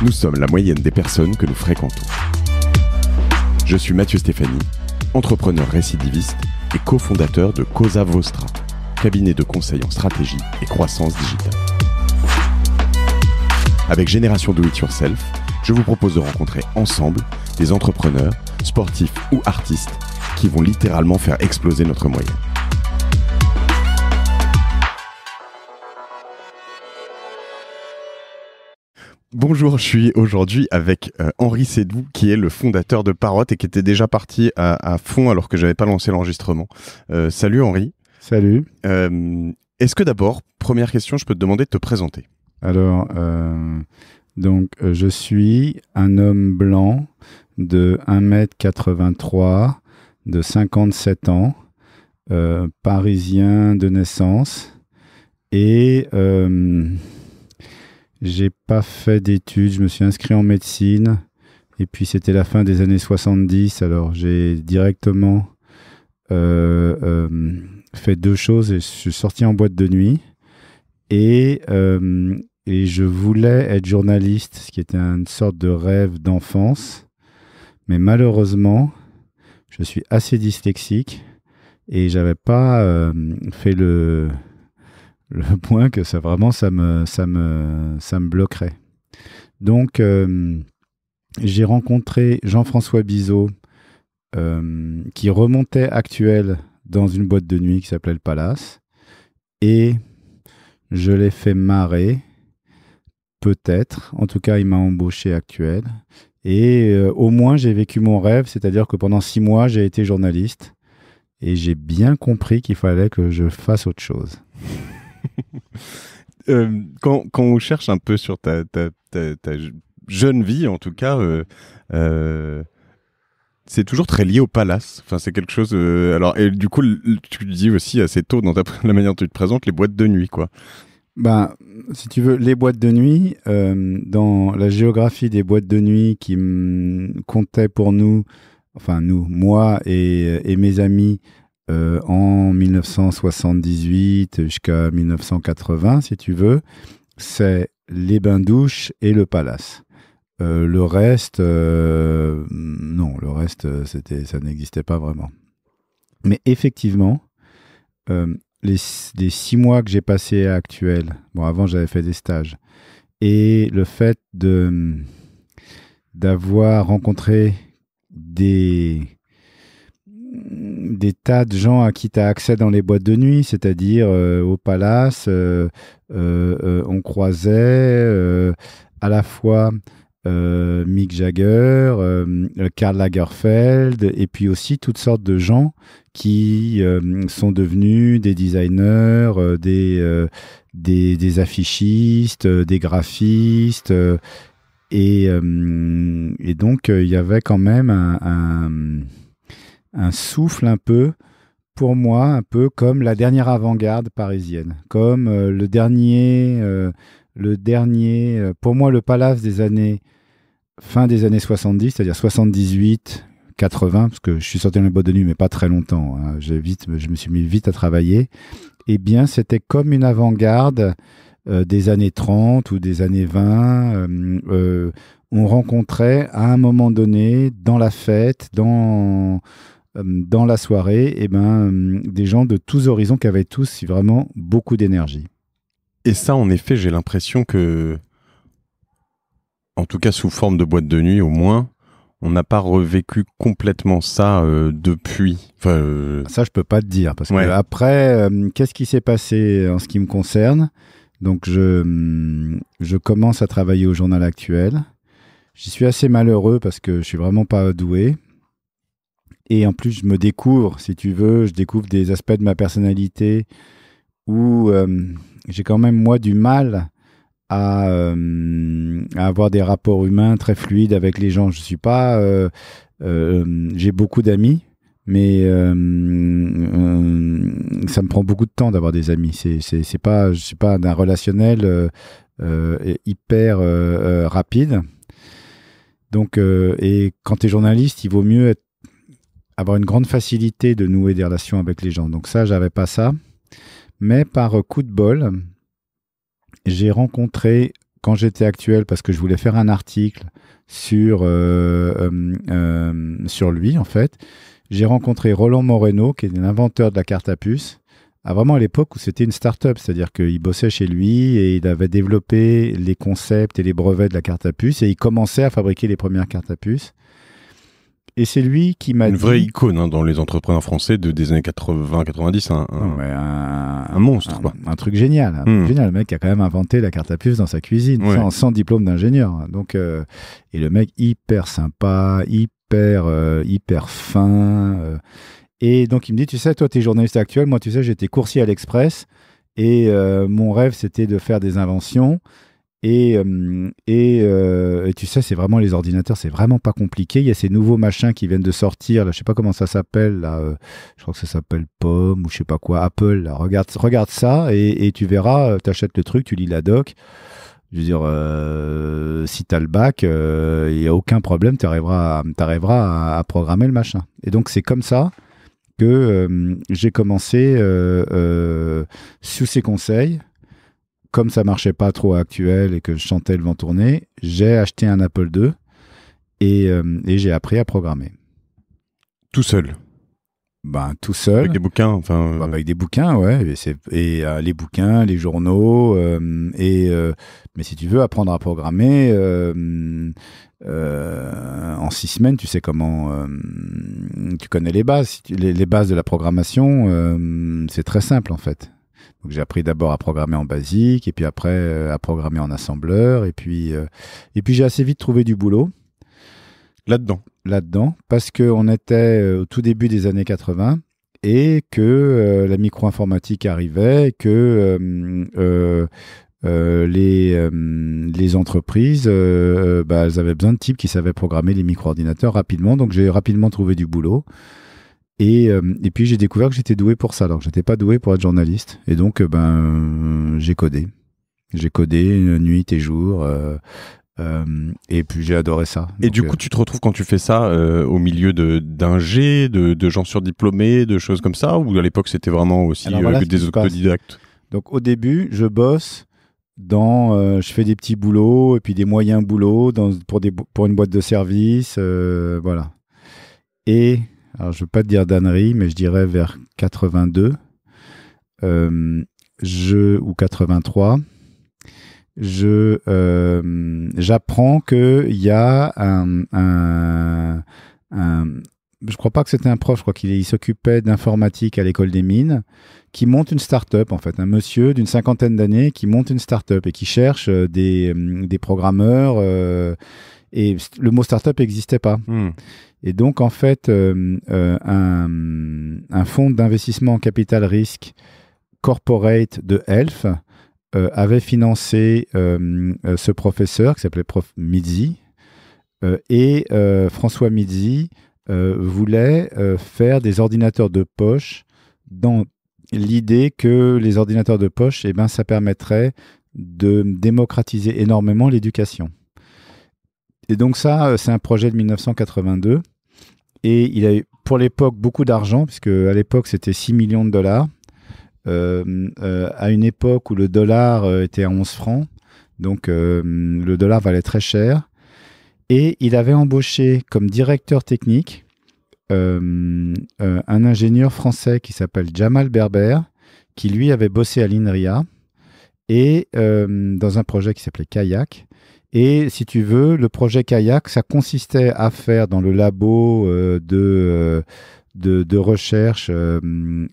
Nous sommes la moyenne des personnes que nous fréquentons. Je suis Mathieu Stéphanie, entrepreneur récidiviste et cofondateur de Cosa Vostra, cabinet de conseil en stratégie et croissance digitale. Avec Génération Do It Yourself, je vous propose de rencontrer ensemble des entrepreneurs, sportifs ou artistes qui vont littéralement faire exploser notre moyenne. Bonjour, je suis aujourd'hui avec Henri Sédou, qui est le fondateur de Parrot et qui était déjà parti à fond alors que j'avais pas lancé l'enregistrement. Salut Henri. Salut. Est-ce que d'abord, première question, je peux te demander de te présenter? Alors, je suis un homme blanc de 1m83, de 57 ans, parisien de naissance et j'ai pas fait d'études, je me suis inscrit en médecine et puis c'était la fin des années 70, alors j'ai directement fait deux choses et je suis sorti en boîte de nuit et je voulais être journaliste, ce qui était une sorte de rêve d'enfance, mais malheureusement je suis assez dyslexique et j'avais pas fait le point que ça me bloquerait. Donc, j'ai rencontré Jean-François Bizot, qui remontait Actuel dans une boîte de nuit qui s'appelait le Palace, et je l'ai fait marrer, peut-être. En tout cas, il m'a embauché Actuel. Et au moins, j'ai vécu mon rêve, c'est-à-dire que pendant 6 mois, j'ai été journaliste, et j'ai bien compris qu'il fallait que je fasse autre chose. Quand on cherche un peu sur ta jeune vie, en tout cas, c'est toujours très lié au Palace. Enfin, c'est quelque chose. Alors, et du coup, tu dis aussi assez tôt dans la manière dont tu te présentes, les boîtes de nuit, quoi. Ben, si tu veux, les boîtes de nuit, dans la géographie des boîtes de nuit qui comptaient pour nous, enfin nous, moi et mes amis. En 1978 jusqu'à 1980, si tu veux, c'est les bains-douches et le Palace. Le reste, non, le reste, ça n'existait pas vraiment. Mais effectivement, les 6 mois que j'ai passés à Actuel, bon, avant j'avais fait des stages, et le fait d'avoir rencontré des tas de gens à qui tu as accès dans les boîtes de nuit, c'est-à-dire au Palace, on croisait à la fois Mick Jagger, Karl Lagerfeld, et puis aussi toutes sortes de gens qui sont devenus des designers, des affichistes, des graphistes, et donc il y avait quand même un souffle un peu, pour moi, un peu comme la dernière avant-garde parisienne, comme le dernier, pour moi, le Palace fin des années 70, c'est-à-dire 78, 80, parce que je suis sorti dans les boîtes de nuit, mais pas très longtemps, hein, je me suis mis vite à travailler, eh bien, c'était comme une avant-garde des années 30 ou des années 20, on rencontrait à un moment donné, dans la fête, dans la soirée, des gens de tous horizons qui avaient tous vraiment beaucoup d'énergie. Et ça, en effet, j'ai l'impression que, en tout cas sous forme de boîte de nuit au moins, on n'a pas revécu complètement ça depuis. Ça, je peux pas te dire, parce que après, qu'est-ce qui s'est passé en ce qui me concerne? Donc, je commence à travailler au Journal Actuel. J'y suis assez malheureux parce que je suis vraiment pas doué. Et en plus, je me découvre, si tu veux, je découvre des aspects de ma personnalité où j'ai quand même, moi, du mal à avoir des rapports humains très fluides avec les gens. Je suis pas... j'ai beaucoup d'amis, mais ça me prend beaucoup de temps d'avoir des amis. Je suis pas d'un relationnel hyper rapide. Donc, et quand tu es journaliste, il vaut mieux avoir une grande facilité de nouer des relations avec les gens. Donc ça, j'avais pas ça. Mais par coup de bol, j'ai rencontré quand j'étais actuel, parce que je voulais faire un article sur lui, en fait, j'ai rencontré Roland Moreno, qui est l'inventeur de la carte à puce, vraiment à l'époque où c'était une start-up, c'est-à-dire qu'il bossait chez lui et il avait développé les concepts et les brevets de la carte à puce et il commençait à fabriquer les premières cartes à puce. Et c'est lui qui m'a dit... Une vraie icône dans les entrepreneurs français des années 80-90, un monstre. Un truc génial. Génial. Le mec a quand même inventé la carte à puce dans sa cuisine, sans diplôme d'ingénieur. Donc, et le mec hyper sympa, hyper fin. Et donc, il me dit, tu sais, toi, tu es journaliste actuel. Moi, tu sais, j'étais coursier à l'Express. Et mon rêve, c'était de faire des inventions. Et tu sais, c'est vraiment les ordinateurs, c'est vraiment pas compliqué. Il y a ces nouveaux machins qui viennent de sortir. Là, je sais pas comment ça s'appelle. Là, je crois que ça s'appelle Pomme ou je sais pas quoi. Apple. Là, regarde ça et tu verras. T'achètes le truc, tu lis la doc. Je veux dire, si tu as le bac, il n'y a aucun problème. Tu arriveras à programmer le machin. Et donc, c'est comme ça que j'ai commencé sous ses conseils. Comme ça marchait pas trop actuel et que je sentais le vent tourner, j'ai acheté un Apple II et j'ai appris à programmer. Tout seul? Tout seul. Avec des bouquins, avec des bouquins, ouais. Les bouquins, les journaux. Mais si tu veux apprendre à programmer, en 6 semaines, tu sais comment... tu connais les bases. Les bases de la programmation, c'est très simple en fait. Donc j'ai appris d'abord à programmer en BASIC et puis après à programmer en assembleur et puis j'ai assez vite trouvé du boulot là-dedans parce qu'on était au tout début des années 80 et que la micro-informatique arrivait, que les entreprises elles avaient besoin de types qui savaient programmer les micro-ordinateurs rapidement. Donc j'ai rapidement trouvé du boulot. Et puis j'ai découvert que j'étais doué pour ça, alors que j'étais pas doué pour être journaliste. Et donc j'ai codé. J'ai codé nuit et jour. Et puis j'ai adoré ça. Et donc, du coup, tu te retrouves quand tu fais ça au milieu d'ingé, de gens surdiplômés, de choses comme ça, ou à l'époque c'était vraiment aussi des autodidactes? Donc au début, je bosse je fais des petits boulots et puis des moyens boulots pour une boîte de service, voilà. Et alors, je ne veux pas te dire d'ânerie, mais je dirais vers 82 ou 83, j'apprends qu'il y a je crois pas que c'était un prof, je crois qu'il s'occupait d'informatique à l'école des mines, qui monte une start-up en fait, un monsieur d'une 50aine d'années qui monte une start-up et qui cherche des programmeurs et le mot start-up n'existait pas. Et donc, en fait, un fonds d'investissement en capital risque corporate de Elf avait financé ce professeur qui s'appelait Prof Mizzi. Et François Mizzi voulait faire des ordinateurs de poche dans l'idée que les ordinateurs de poche, ça permettrait de démocratiser énormément l'éducation. Et donc ça, c'est un projet de 1982. Et il a eu, pour l'époque, beaucoup d'argent, puisque à l'époque, c'était 6 millions de dollars. À une époque où le dollar était à 11 francs. Donc, le dollar valait très cher. Et il avait embauché comme directeur technique un ingénieur français qui s'appelle Jamal Berber, qui lui avait bossé à l'INRIA et dans un projet qui s'appelait Kayak. Et si tu veux, le projet Kayak, ça consistait à faire dans le labo de recherche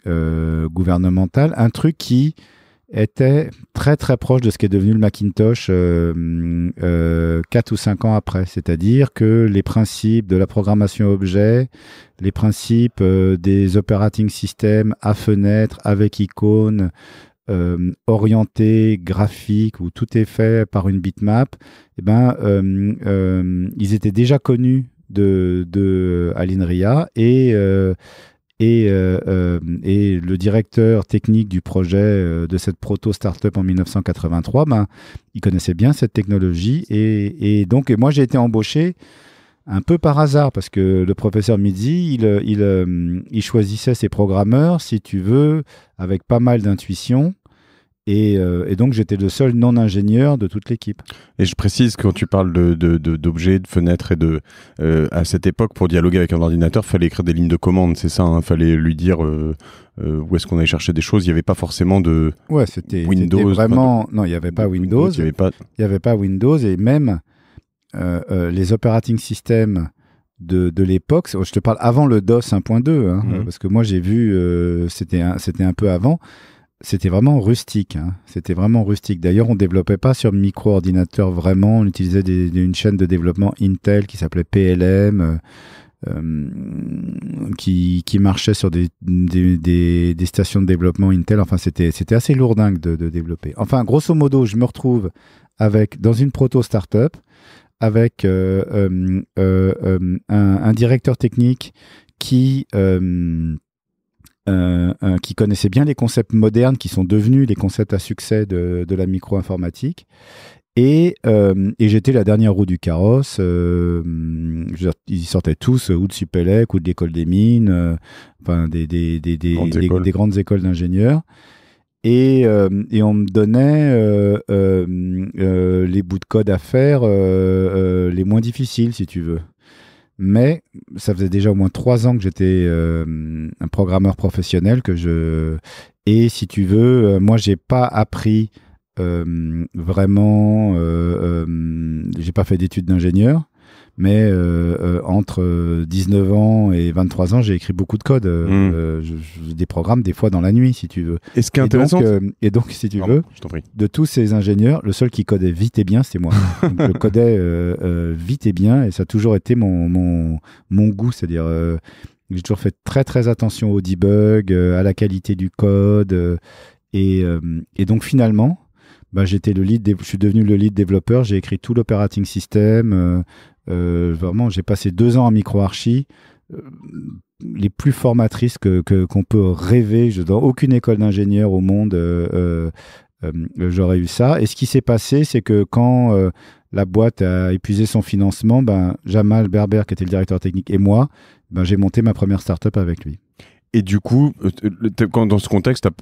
gouvernementale un truc qui était très très proche de ce qui est devenu le Macintosh 4 ou 5 ans après. C'est-à-dire que les principes de la programmation objet, les principes des operating systems à fenêtre, avec icônes, orienté, graphique, où tout est fait par une bitmap, ils étaient déjà connus à l'INRIA et le directeur technique du projet de cette proto-startup en 1983, il connaissait bien cette technologie et donc moi j'ai été embauché un peu par hasard parce que le professeur Mizzi, il choisissait ses programmeurs, si tu veux, avec pas mal d'intuition. Et donc, j'étais le seul non-ingénieur de toute l'équipe. Et je précise, quand tu parles d'objets, de fenêtres à cette époque, pour dialoguer avec un ordinateur, il fallait écrire des lignes de commande, c'est ça, hein, fallait lui dire où est-ce qu'on allait chercher des choses. Il n'y avait pas forcément de Windows. Non, il n'y avait pas Windows. Il n'y avait pas Windows, et même les operating systems de l'époque, je te parle avant le DOS 1.2, hein, parce que moi j'ai vu, c'était un peu avant. C'était vraiment rustique. Hein. C'était vraiment rustique. D'ailleurs, on ne développait pas sur micro-ordinateur vraiment. On utilisait une chaîne de développement Intel qui s'appelait PLM, qui marchait sur des stations de développement Intel. Enfin, c'était assez lourdingue de développer. Enfin, grosso modo, je me retrouve dans une proto-startup avec un directeur technique qui connaissait bien les concepts modernes qui sont devenus les concepts à succès de la micro-informatique. Et j'étais la dernière roue du carrosse. Ils sortaient tous ou de Supélec ou de l'école des mines, enfin des grandes écoles d'ingénieurs. Et on me donnait les bouts de code à faire les moins difficiles, si tu veux. Mais ça faisait déjà au moins 3 ans que j'étais un programmeur professionnel et si tu veux, moi j'ai pas appris vraiment, j'ai pas fait d'études d'ingénieur, mais entre 19 ans et 23 ans, j'ai écrit beaucoup de code, des programmes des fois dans la nuit, si tu veux. Et ce qui est intéressant, donc si tu veux, de tous ces ingénieurs, le seul qui codait vite et bien, c'était moi. Donc, je codais vite et bien, et ça a toujours été mon goût, c'est-à-dire j'ai toujours fait très très attention au debug, à la qualité du code, et donc finalement, je suis devenu le lead développeur, j'ai écrit tout l'operating system. Vraiment, j'ai passé 2 ans en micro-archi, les plus formatrices qu'on peut rêver. Dans aucune école d'ingénieur au monde, j'aurais eu ça. Et ce qui s'est passé, c'est que quand la boîte a épuisé son financement, Jamal Berber, qui était le directeur technique, et moi, j'ai monté ma première start-up avec lui. Et du coup, dans ce contexte, tu n'as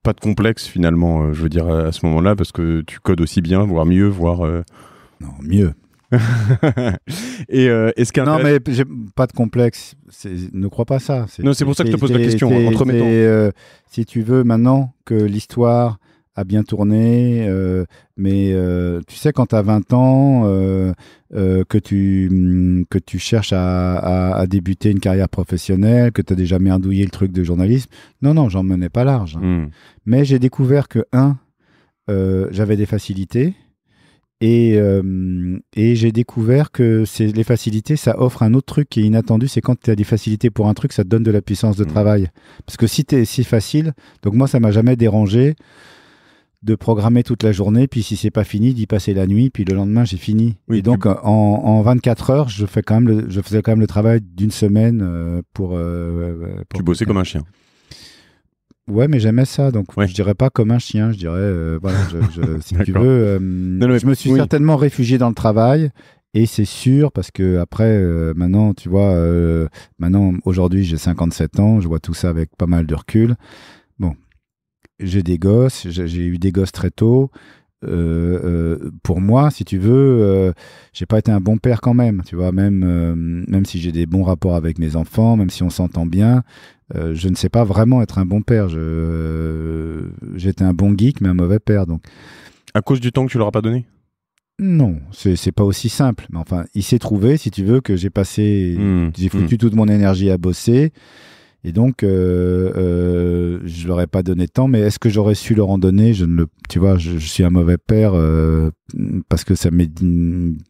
pas de complexe finalement, je veux dire, à ce moment-là, parce que tu codes aussi bien, voire mieux, voire... Non, mieux. Et est-ce qu'un... Non, mais j'ai pas de complexe. Ne crois pas ça. Non, c'est pour ça que je te pose la question. Si tu veux, maintenant que l'histoire a bien tourné, mais tu sais, quand tu as 20 ans, que tu cherches à débuter une carrière professionnelle, que tu as déjà merdouillé le truc de journalisme, non, j'en menais pas large. Mais j'ai découvert que, j'avais des facilités. Et j'ai découvert que les facilités, ça offre un autre truc qui est inattendu, c'est quand tu as des facilités pour un truc, ça te donne de la puissance de travail. Parce que si c'est facile, donc moi, ça m'a jamais dérangé de programmer toute la journée, puis si c'est pas fini, d'y passer la nuit, puis le lendemain, j'ai fini. Oui, et donc, en 24 heures, je faisais quand même le travail d'une semaine pour tu bossais comme un chien. Ouais, mais j'aimais ça, donc je dirais pas comme un chien, je dirais, voilà, si tu veux, je me suis certainement réfugié dans le travail, et c'est sûr, parce que après, maintenant, tu vois, aujourd'hui, j'ai 57 ans, je vois tout ça avec pas mal de recul. Bon, j'ai des gosses, j'ai eu des gosses très tôt. Pour moi, si tu veux, j'ai pas été un bon père quand même, tu vois, même si j'ai des bons rapports avec mes enfants, même si on s'entend bien, je ne sais pas vraiment être un bon père. J'étais un bon geek, mais un mauvais père. Donc. À cause du temps que tu leur as pas donné ? Non, c'est pas aussi simple. Mais enfin, il s'est trouvé, si tu veux, que j'ai foutu toute mon énergie à bosser. Et donc, je leur ai pas donné de temps, mais est-ce que j'aurais su leur en donner ? Tu vois, je suis un mauvais père parce que ça met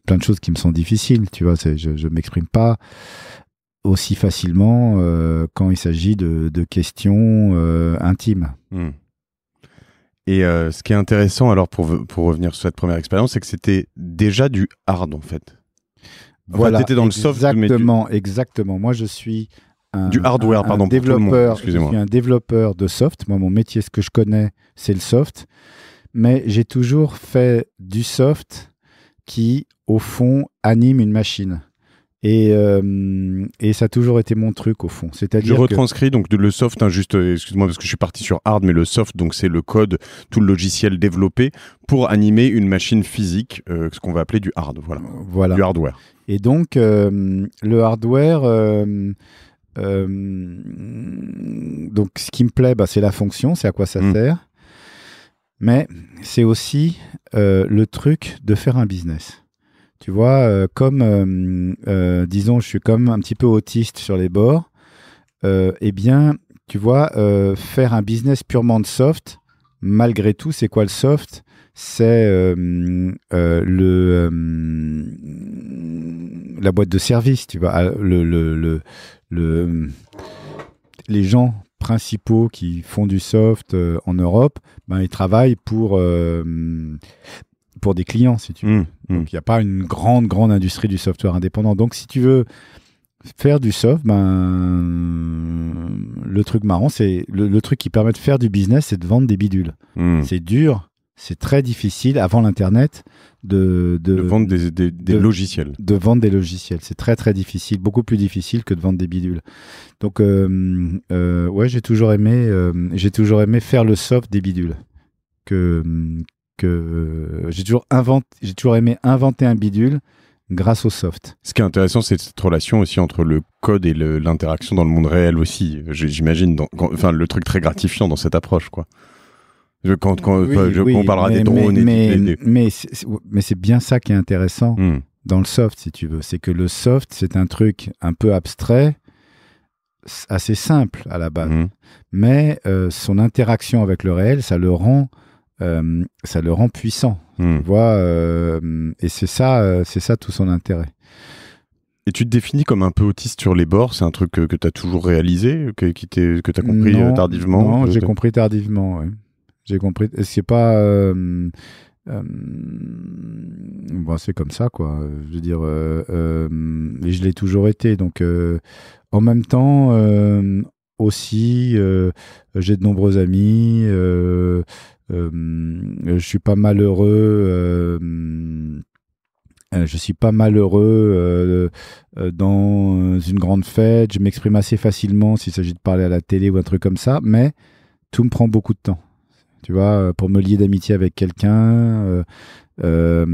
plein de choses qui me sont difficiles. Tu vois, je m'exprime pas aussi facilement quand il s'agit de questions intimes. Et ce qui est intéressant, alors pour revenir sur cette première expérience, c'est que c'était déjà du hard en fait. Enfin, voilà, t'étais dans le soft. Exactement. Moi, je suis du hardware, pardon, développeur. Je suis un développeur de soft. Moi, mon métier, ce que je connais, c'est le soft. Mais j'ai toujours fait du soft qui, au fond, anime une machine. Et ça a toujours été mon truc au fond. Je C'est-à-dire retranscris donc le soft, hein, juste, excuse-moi parce que je suis parti sur hard, mais le soft, donc c'est le code, tout le logiciel développé pour animer une machine physique, ce qu'on va appeler du hard, voilà. Du hardware. Et donc, le hardware, donc ce qui me plaît, c'est la fonction, c'est à quoi ça sert. Mais c'est aussi le truc de faire un business. Tu vois, disons, je suis comme un petit peu autiste sur les bords. Eh bien, tu vois, faire un business purement de soft, malgré tout, c'est quoi le soft ? C'est la boîte de service, tu vois. Les gens principaux qui font du soft en Europe, ils travaillent pour des clients, si tu veux. Donc, il n'y a pas une grande industrie du software indépendant. Donc, si tu veux faire du soft, le truc marrant, c'est le truc qui permet de faire du business, c'est de vendre des bidules. C'est dur, c'est très difficile avant l'Internet de vendre des logiciels. De vendre des logiciels. C'est très, très difficile, beaucoup plus difficile que de vendre des bidules. Donc, ouais, j'ai toujours aimé faire le soft des bidules. J'ai toujours aimé inventer un bidule grâce au soft. Ce qui est intéressant, c'est cette relation aussi entre le code et l'interaction dans le monde réel aussi. J'imagine, le truc très gratifiant dans cette approche, quoi. Quand on parlera des drones mais c'est bien ça qui est intéressant dans le soft, si tu veux. C'est que le soft, c'est un truc un peu abstrait, assez simple à la base. Mais son interaction avec le réel, ça le rend puissant. Tu vois, et c'est ça tout son intérêt. Et tu te définis comme un peu autiste sur les bords, c'est un truc que tu as toujours réalisé, que tu as compris tardivement? Non, j'ai compris tardivement, ouais. J'ai compris. C'est pas. C'est comme ça, quoi. Je veux dire, et je l'ai toujours été. Donc, en même temps, aussi, j'ai de nombreux amis. Je suis pas malheureux. Je suis pas malheureux dans une grande fête. Je m'exprime assez facilement s'il s'agit de parler à la télé ou un truc comme ça, mais tout me prend beaucoup de temps. Tu vois, pour me lier d'amitié avec quelqu'un, ça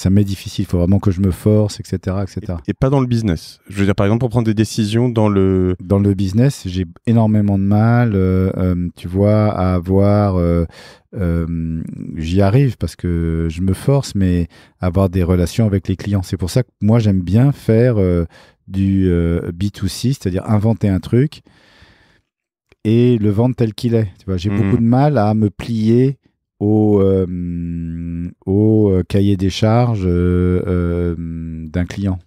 m'est difficile. Il faut vraiment que je me force, etc., etc. Et pas dans le business. Je veux dire, par exemple, pour prendre des décisions dans le business, j'ai énormément de mal, tu vois, à avoir. J'y arrive parce que je me force, mais avoir des relations avec les clients. C'est pour ça que moi, j'aime bien faire du B2C, c'est-à-dire inventer un truc et le vendre tel qu'il est. Tu vois, j'ai beaucoup de mal à me plier au cahier des charges d'un client.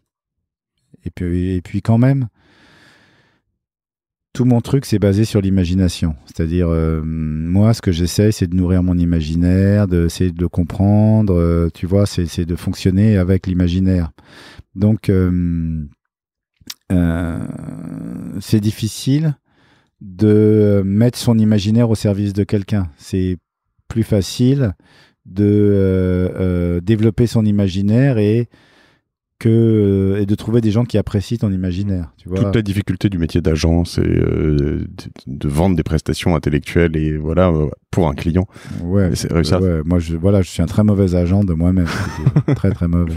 Et puis quand même, tout mon truc, c'est basé sur l'imagination. C'est-à-dire, moi, ce que j'essaie, c'est de nourrir mon imaginaire, d'essayer de le comprendre. Tu vois, c'est de fonctionner avec l'imaginaire. Donc, c'est difficile de mettre son imaginaire au service de quelqu'un. C'est plus facile de développer son imaginaire et de trouver des gens qui apprécient ton imaginaire. Tu vois. Toute la difficulté du métier d'agent, c'est de vendre des prestations intellectuelles et voilà, pour un client. Ouais, moi, je suis un très mauvais agent de moi-même. Très, très mauvais.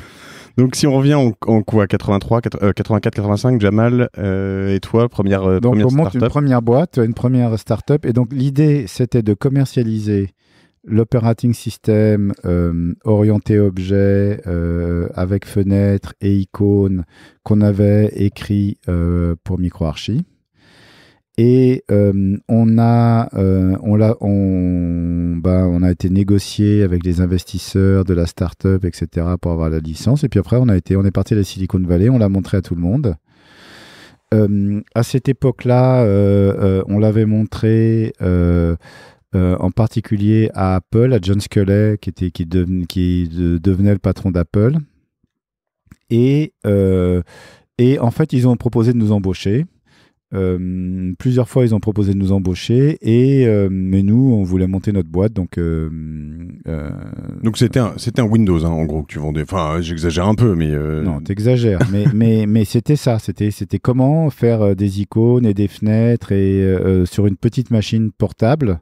Donc, si on revient en quoi, 83, 84, 85, Jamal et toi, première donc, on monte start-up. une première boîte, une première start-up. Et donc, l'idée, c'était de commercialiser l'operating system orienté objet avec fenêtres et icônes qu'on avait écrit pour MicroArchi. Et on a été négocié avec les investisseurs de la start-up, etc., pour avoir la licence. Et puis après, on est parti à la Silicon Valley, on l'a montré à tout le monde. À cette époque-là, on l'avait montré en particulier à Apple, à John Sculley, qui devenait le patron d'Apple. Et en fait, ils ont proposé de nous embaucher. Plusieurs fois, ils ont proposé de nous embaucher, mais nous, on voulait monter notre boîte. Donc c'était un Windows, hein, en gros, que tu vendais. Enfin, j'exagère un peu, mais... Non, t'exagères. mais c'était ça. C'était comment faire des icônes et des fenêtres sur une petite machine portable.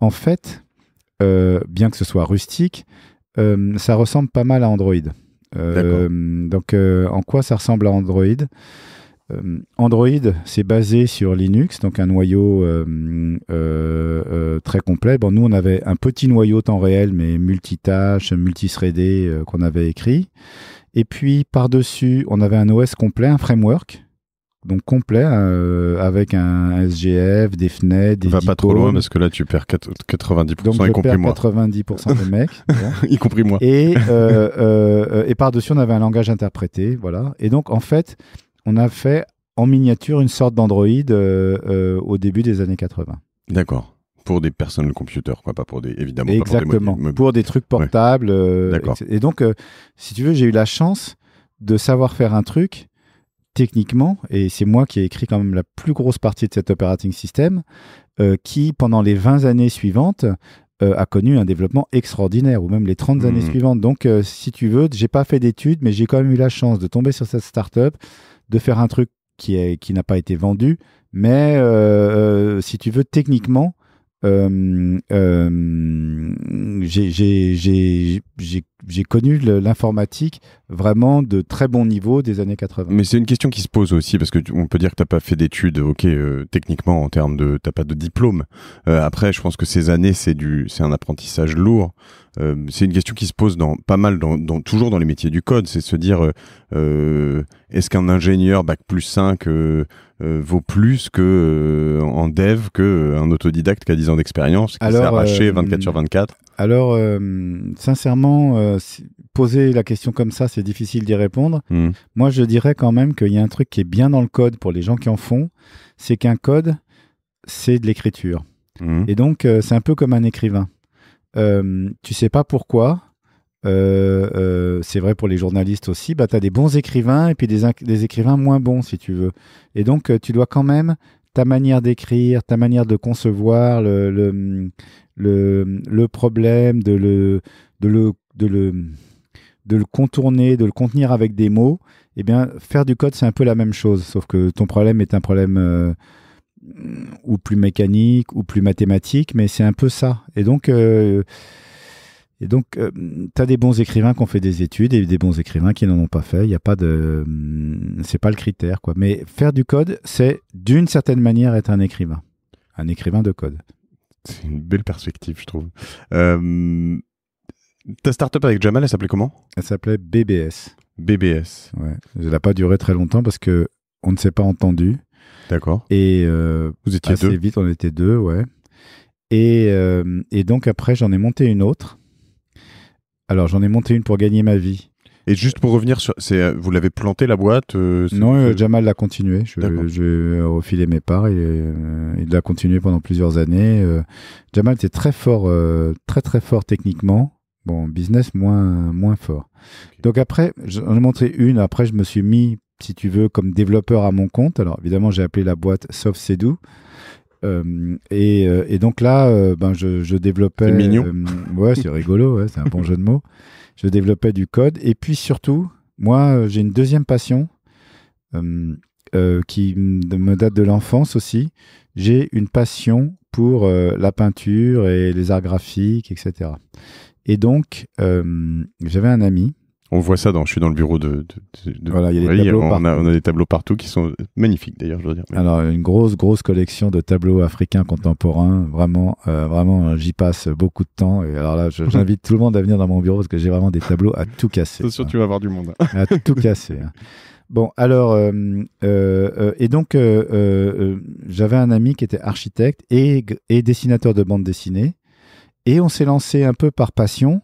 En fait, bien que ce soit rustique, ça ressemble pas mal à Android. Donc, en quoi ça ressemble à Android ? Android, c'est basé sur Linux, donc un noyau très complet. Bon, nous, on avait un petit noyau temps réel, mais multitâche, multithreadé qu'on avait écrit. Et puis, par-dessus, on avait un OS complet, un framework, donc complet, avec un SGF, des fenêtres, des icônes. Va pas trop loin, parce que là, tu perds 90%, donc, y compris moi. 90% des mecs. Bon. Y compris moi. Et par-dessus, on avait un langage interprété, voilà. Et donc, en fait... on a fait en miniature une sorte d'Android au début des années 80. D'accord. Pour des personal computers, quoi, pas pour des, évidemment. Exactement. Pas pour des trucs portables. D'accord. Et donc, si tu veux, j'ai eu la chance de savoir faire un truc techniquement, et c'est moi qui ai écrit quand même la plus grosse partie de cet operating system, qui, pendant les 20 années suivantes, a connu un développement extraordinaire, ou même les 30 années suivantes. Donc, si tu veux, j'ai pas fait d'études, mais j'ai quand même eu la chance de tomber sur cette startup, de faire un truc qui n'a pas été vendu, mais si tu veux, techniquement, j'ai connu l'informatique vraiment de très bon niveau des années 80. Mais c'est une question qui se pose aussi, parce qu'on peut dire que tu n'as pas fait d'études, techniquement, en termes de... Tu n'as pas de diplôme. Après, je pense que ces années, c'est un apprentissage lourd. C'est une question qui se pose toujours dans les métiers du code, c'est se dire est-ce qu'un ingénieur bac plus 5 vaut plus en dev qu'un autodidacte qui a 10 ans d'expérience, qui s'est arraché 24/24? Alors, sincèrement, poser la question comme ça, c'est difficile d'y répondre. Moi, je dirais quand même qu'il y a un truc qui est bien dans le code pour les gens qui en font, c'est qu'un code, c'est de l'écriture. Et donc, c'est un peu comme un écrivain. Tu sais pas pourquoi, c'est vrai pour les journalistes aussi, tu as des bons écrivains et puis des écrivains moins bons, si tu veux. Et donc, tu dois quand même, ta manière d'écrire, ta manière de concevoir le problème, de le contourner, de le contenir avec des mots, eh bien, faire du code, c'est un peu la même chose, sauf que ton problème est un problème... ou plus mécanique, ou plus mathématique, mais c'est un peu ça. Et donc, tu as des bons écrivains qui ont fait des études et des bons écrivains qui n'en ont pas fait. Il y a pas de... c'est pas le critère, quoi. Mais faire du code, c'est d'une certaine manière être un écrivain de code. C'est une belle perspective, je trouve. Ta startup avec Jamal, elle s'appelait comment ? Elle s'appelait BBS. BBS. Ouais. Elle n'a pas duré très longtemps parce que on ne s'est pas entendu. D'accord. Et vous étiez assez vite, on était deux, ouais. Et donc après, j'en ai monté une autre. Alors, j'en ai monté une pour gagner ma vie. Et juste pour revenir sur... vous l'avez planté, la boîte Non, Jamal l'a continué. Je refilé mes parts et il l'a continué pendant plusieurs années. Jamal était très fort, très très fort techniquement. Bon, business moins fort. Okay. Donc après, j'en ai monté une. Après, je me suis mis, si tu veux, comme développeur à mon compte. Alors évidemment, j'ai appelé la boîte SoftCedu. Et donc là, je développais... C'est mignon. Ouais, c'est rigolo, ouais, c'est un bon jeu de mots. Je développais du code. Et puis surtout, moi, j'ai une deuxième passion qui me date de l'enfance aussi. J'ai une passion pour la peinture et les arts graphiques, etc. Et donc, j'avais un ami. On voit ça, je suis dans le bureau de voilà, il y a des tableaux on a des tableaux partout qui sont magnifiques d'ailleurs, je dois dire. Alors, une grosse collection de tableaux africains contemporains. Vraiment, j'y passe beaucoup de temps. Et alors là, j'invite tout le monde à venir dans mon bureau parce que j'ai vraiment des tableaux à tout casser. C'est sûr, tu vas avoir du monde. À tout casser. Hein. Bon, alors, et donc, j'avais un ami qui était architecte et dessinateur de bande dessinée. Et on s'est lancé un peu par passion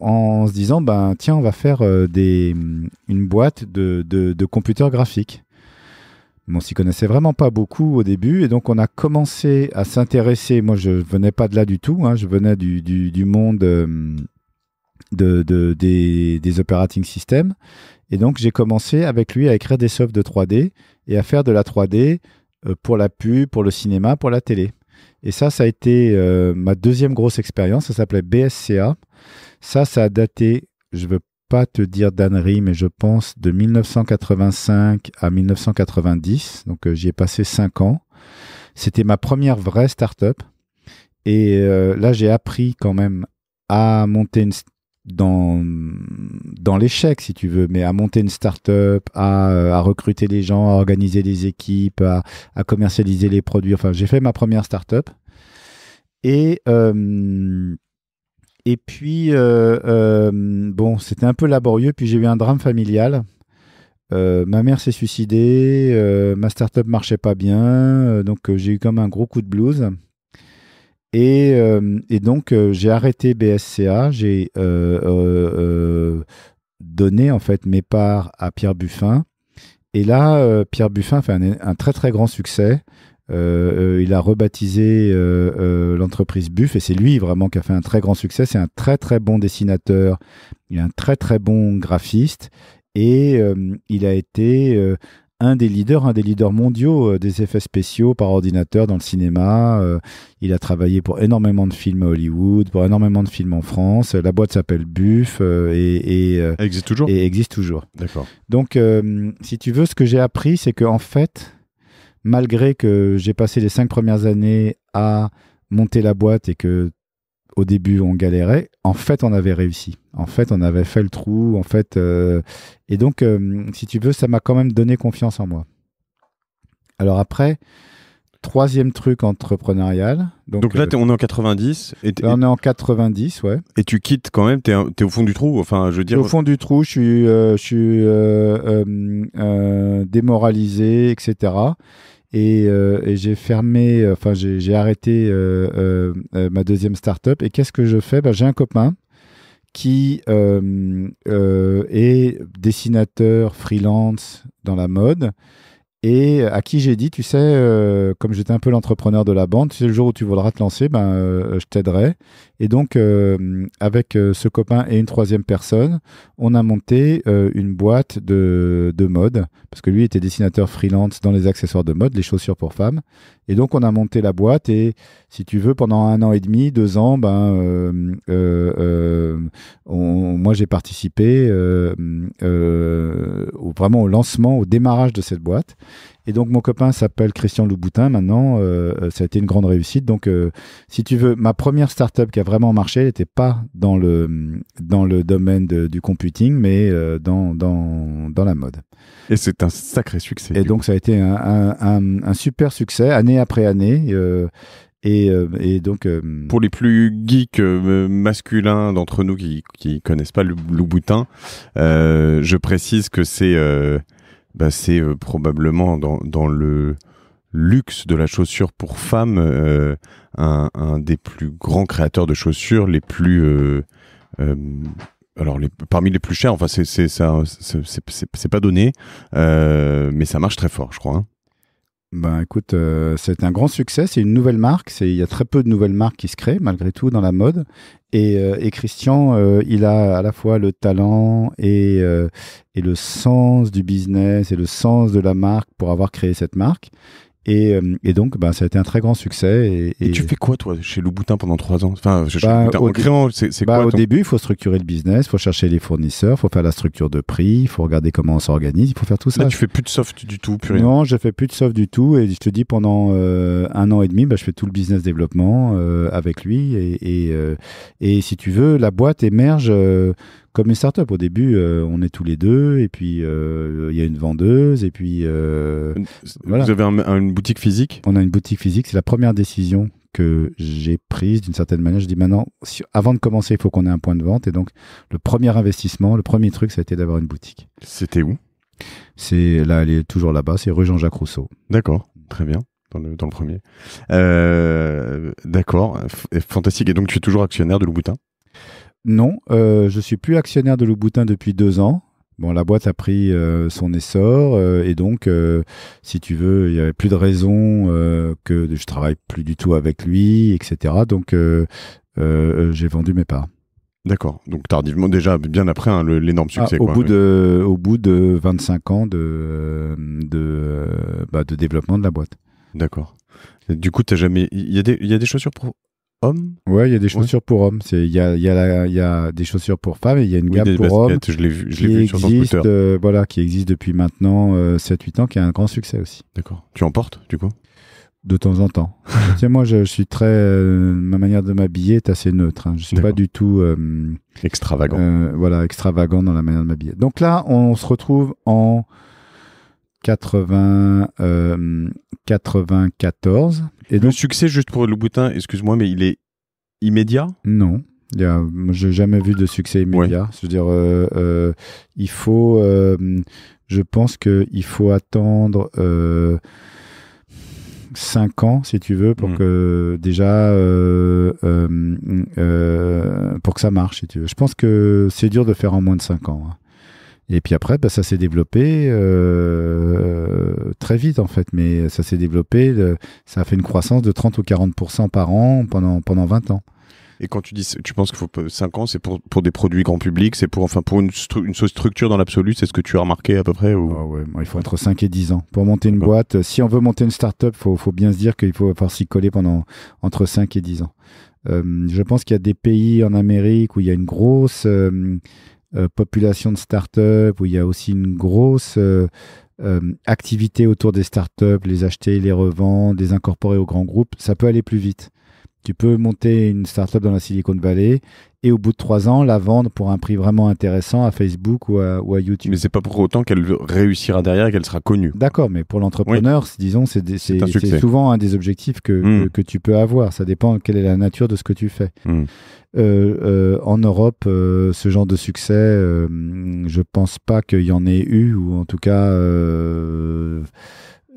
en se disant, tiens, on va faire une boîte de computers graphiques. On s'y connaissait vraiment pas beaucoup au début. Et donc, on a commencé à s'intéresser. Moi, je venais pas de là du tout. Hein, je venais du monde des operating systems. Et donc, j'ai commencé avec lui à écrire des softs de 3D et à faire de la 3D pour la pub, pour le cinéma, pour la télé. Et ça a été ma deuxième grosse expérience. Ça s'appelait BSCA. Ça a daté, je ne veux pas te dire d'ânerie, mais je pense de 1985 à 1990. Donc, j'y ai passé 5 ans. C'était ma première vraie start-up. Et là, j'ai appris quand même à monter dans l'échec, si tu veux, mais à monter une start-up, à recruter les gens, à organiser les équipes, à commercialiser les produits. Enfin, j'ai fait ma première start-up. Et puis, bon, c'était un peu laborieux. Puis j'ai eu un drame familial. Ma mère s'est suicidée. Ma start-up marchait pas bien. Donc, j'ai eu comme un gros coup de blues. Et donc, j'ai arrêté BSCA. J'ai donné, en fait, mes parts à Pierre Buffin. Et là, Pierre Buffin fait un très, très grand succès. Il a rebaptisé l'entreprise Buff et c'est lui vraiment qui a fait un très grand succès. C'est un très très bon dessinateur, il est un très très bon graphiste et il a été un des leaders mondiaux des effets spéciaux par ordinateur dans le cinéma. Il a travaillé pour énormément de films à Hollywood, pour énormément de films en France. La boîte s'appelle Buff elle existe toujours. Et existe toujours. D'accord. Donc, si tu veux, ce que j'ai appris, c'est qu'en fait, malgré que j'ai passé les 5 premières années à monter la boîte et que au début on galérait, en fait on avait réussi. En fait on avait fait le trou. En fait, et donc si tu veux, ça m'a quand même donné confiance en moi. Alors après, troisième truc entrepreneurial. Donc là on est en 90. On est en 90, ouais. Et tu quittes quand même, t'es au fond du trou. Enfin, je veux dire. Au fond du trou, je suis démoralisé, etc. Et j'ai fermé, enfin j'ai arrêté ma deuxième start-up. Et qu'est-ce que je fais? J'ai un copain qui est dessinateur freelance dans la mode et à qui j'ai dit, tu sais, comme j'étais un peu l'entrepreneur de la bande, tu sais, le jour où tu voudras te lancer, je t'aiderai. Et donc, avec ce copain et une troisième personne, on a monté une boîte de mode, parce que lui était dessinateur freelance dans les accessoires de mode, les chaussures pour femmes. Et donc, on a monté la boîte et, si tu veux, pendant 1 an et demi, 2 ans, moi, j'ai participé vraiment au lancement, au démarrage de cette boîte. Et donc, mon copain s'appelle Christian Louboutin. Maintenant, ça a été une grande réussite. Donc, si tu veux, ma première start-up qui a vraiment marché, elle n'était pas dans le domaine du computing, mais dans la mode. Et c'est un sacré succès. Et donc, ça a été un super succès, année après année. Et donc, pour les plus geeks masculins d'entre nous qui connaissent pas le Louboutin, je précise que c'est probablement dans le luxe de la chaussure pour femmes un des plus grands créateurs de chaussures, les plus parmi les plus chers. Enfin, c'est pas donné, mais ça marche très fort, je crois. Écoute, c'est un grand succès. C'est une nouvelle marque. Il y a très peu de nouvelles marques qui se créent, malgré tout, dans la mode. Et Christian, il a à la fois le talent et le sens du business et le sens de la marque pour avoir créé cette marque. Et donc, ça a été un très grand succès. Et tu fais quoi, toi, chez Louboutin pendant 3 ans? Enfin, c'est quoi au début, il faut structurer le business, il faut chercher les fournisseurs, il faut faire la structure de prix, il faut regarder comment on s'organise, il faut faire tout ça. Là, tu fais plus de soft du tout, plus rien? Non, je fais plus de soft du tout. Et je te dis, pendant 1 an et demi, je fais tout le business développement avec lui. Et si tu veux, la boîte émerge comme une start-up. Au début, on est tous les deux, et puis il y a une vendeuse, et puis voilà. Vous avez une boutique physique? On a une boutique physique. C'est la première décision que j'ai prise d'une certaine manière. Je dis maintenant, avant de commencer, il faut qu'on ait un point de vente. Et donc, le premier investissement, le premier truc, ça a été d'avoir une boutique. C'était où? C'est là, elle est toujours là-bas. C'est rue Jean-Jacques Rousseau. D'accord, très bien. Dans le premier. D'accord, fantastique. Et donc, tu es toujours actionnaire de Louboutin? Non, je suis plus actionnaire de Louboutin depuis 2 ans. Bon, la boîte a pris son essor et donc, si tu veux, il n'y avait plus de raison que je travaille plus du tout avec lui, etc. Donc, j'ai vendu mes parts. D'accord. Donc tardivement, déjà bien après l'énorme succès. Au bout de 25 ans de développement de la boîte. D'accord. Et du coup, il y a des chaussures pour hommes? Ouais, il y a des chaussures pour hommes. Il y a des chaussures pour femmes et il y a une gamme des pour hommes baskets, je l'ai vu sur ton existe, scooter. voilà, qui existe depuis maintenant 7-8 ans, qui a un grand succès aussi. D'accord. Tu en portes, du coup? De temps en temps. Tu sais, moi, je suis très... ma manière de m'habiller est assez neutre. Hein. Je suis pas du tout... extravagant. Voilà, extravagant dans la manière de m'habiller. Donc là, on se retrouve en 94. Et Le succès, juste pour Louboutin, excuse-moi, mais il est immédiat? Non. J'ai jamais vu de succès immédiat. Ouais. Je veux dire, il faut... je pense qu'il faut attendre... 5 ans, si tu veux, pour que déjà pour que ça marche, si tu veux. Je pense que c'est dur de faire en moins de 5 ans. Hein. Et puis après, ça s'est développé très vite, en fait. Mais ça s'est développé, ça a fait une croissance de 30 ou 40% par an pendant 20 ans. Et quand tu penses qu'il faut 5 ans, c'est pour des produits grand public, c'est pour une structure dans l'absolu, c'est ce que tu as remarqué à peu près ou... Ouais, il faut entre 5 et 10 ans. Pour monter une boîte, si on veut monter une start-up, faut bien se dire qu'il faut pouvoir s'y coller entre 5 et 10 ans. Je pense qu'il y a des pays en Amérique où il y a une grosse population de start-up, où il y a aussi une grosse activité autour des start-up, les acheter, les revendre, les incorporer aux grands groupes. Ça peut aller plus vite. Tu peux monter une start-up dans la Silicon Valley et au bout de 3 ans, la vendre pour un prix vraiment intéressant à Facebook ou à YouTube. Mais c'est pas pour autant qu'elle réussira derrière et qu'elle sera connue. D'accord, mais pour l'entrepreneur, disons, c'est souvent un des objectifs que tu peux avoir. Ça dépend quelle est la nature de ce que tu fais. En Europe, ce genre de succès, je pense pas qu'il y en ait eu, ou en tout cas,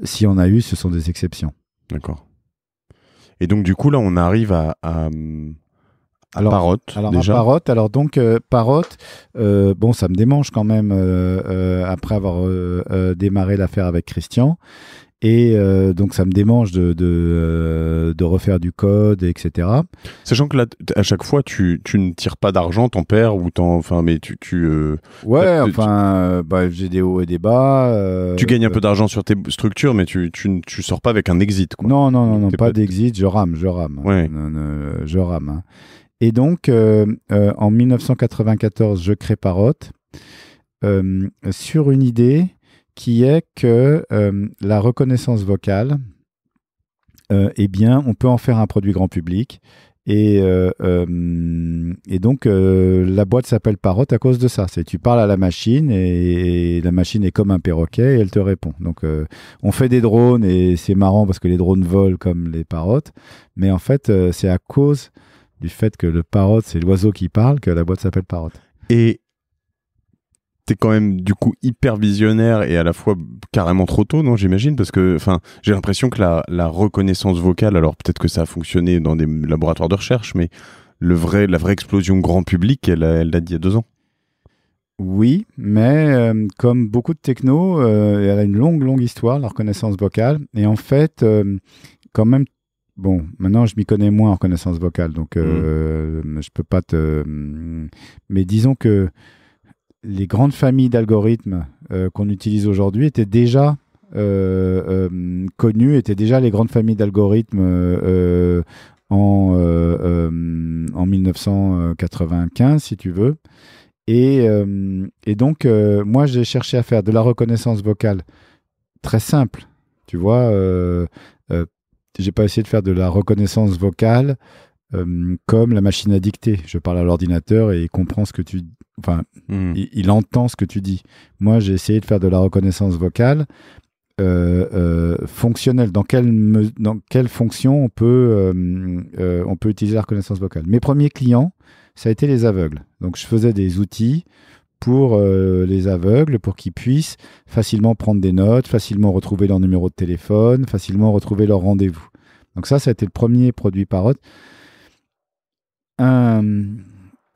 si on a eu, ce sont des exceptions. D'accord. Et donc, du coup, là, on arrive à Parrot. Déjà. À Parrot, Parrot, bon, ça me démange quand même après avoir démarré l'affaire avec Christian. Et donc, ça me démange de refaire du code, etc. Sachant que là, à chaque fois, tu ne tires pas d'argent, t'en perds ou mais j'ai des hauts et des bas. Tu gagnes un peu d'argent sur tes structures, mais tu sors pas avec un exit, quoi. Non, pas d'exit, je rame. Ouais. Je rame. Hein. Et donc, en 1994, je crée Parrot sur une idée qui est que la reconnaissance vocale, on peut en faire un produit grand public. Et donc, la boîte s'appelle Parrot à cause de ça. Tu parles à la machine et la machine est comme un perroquet et elle te répond. Donc, on fait des drones et c'est marrant parce que les drones volent comme les parrots. Mais en fait, c'est à cause du fait que le parrot, c'est l'oiseau qui parle, que la boîte s'appelle Parrot. Et t'es quand même du coup hyper visionnaire et à la fois carrément trop tôt, non, j'imagine, parce que j'ai l'impression que la reconnaissance vocale, alors peut-être que ça a fonctionné dans des laboratoires de recherche, mais la vraie explosion grand public, elle date d'il y a 2 ans. Oui, mais comme beaucoup de techno, elle a une longue histoire, la reconnaissance vocale. Et en fait, quand même, bon, maintenant je m'y connais moins en reconnaissance vocale, donc je peux pas mais disons que les grandes familles d'algorithmes qu'on utilise aujourd'hui étaient déjà connues, étaient déjà les grandes familles d'algorithmes en 1995, si tu veux. Et donc, moi, j'ai cherché à faire de la reconnaissance vocale très simple. Tu vois, j'ai pas essayé de faire de la reconnaissance vocale comme la machine à dicter. Je parle à l'ordinateur et il comprend ce que tu dis. Enfin, il entend ce que tu dis. Moi, j'ai essayé de faire de la reconnaissance vocale fonctionnelle. Dans quelle fonction on peut utiliser la reconnaissance vocale. Mes premiers clients, ça a été les aveugles. Donc, je faisais des outils pour les aveugles, pour qu'ils puissent facilement prendre des notes, facilement retrouver leur numéro de téléphone, facilement retrouver leur rendez-vous. Donc ça a été le premier produit Parrot. Un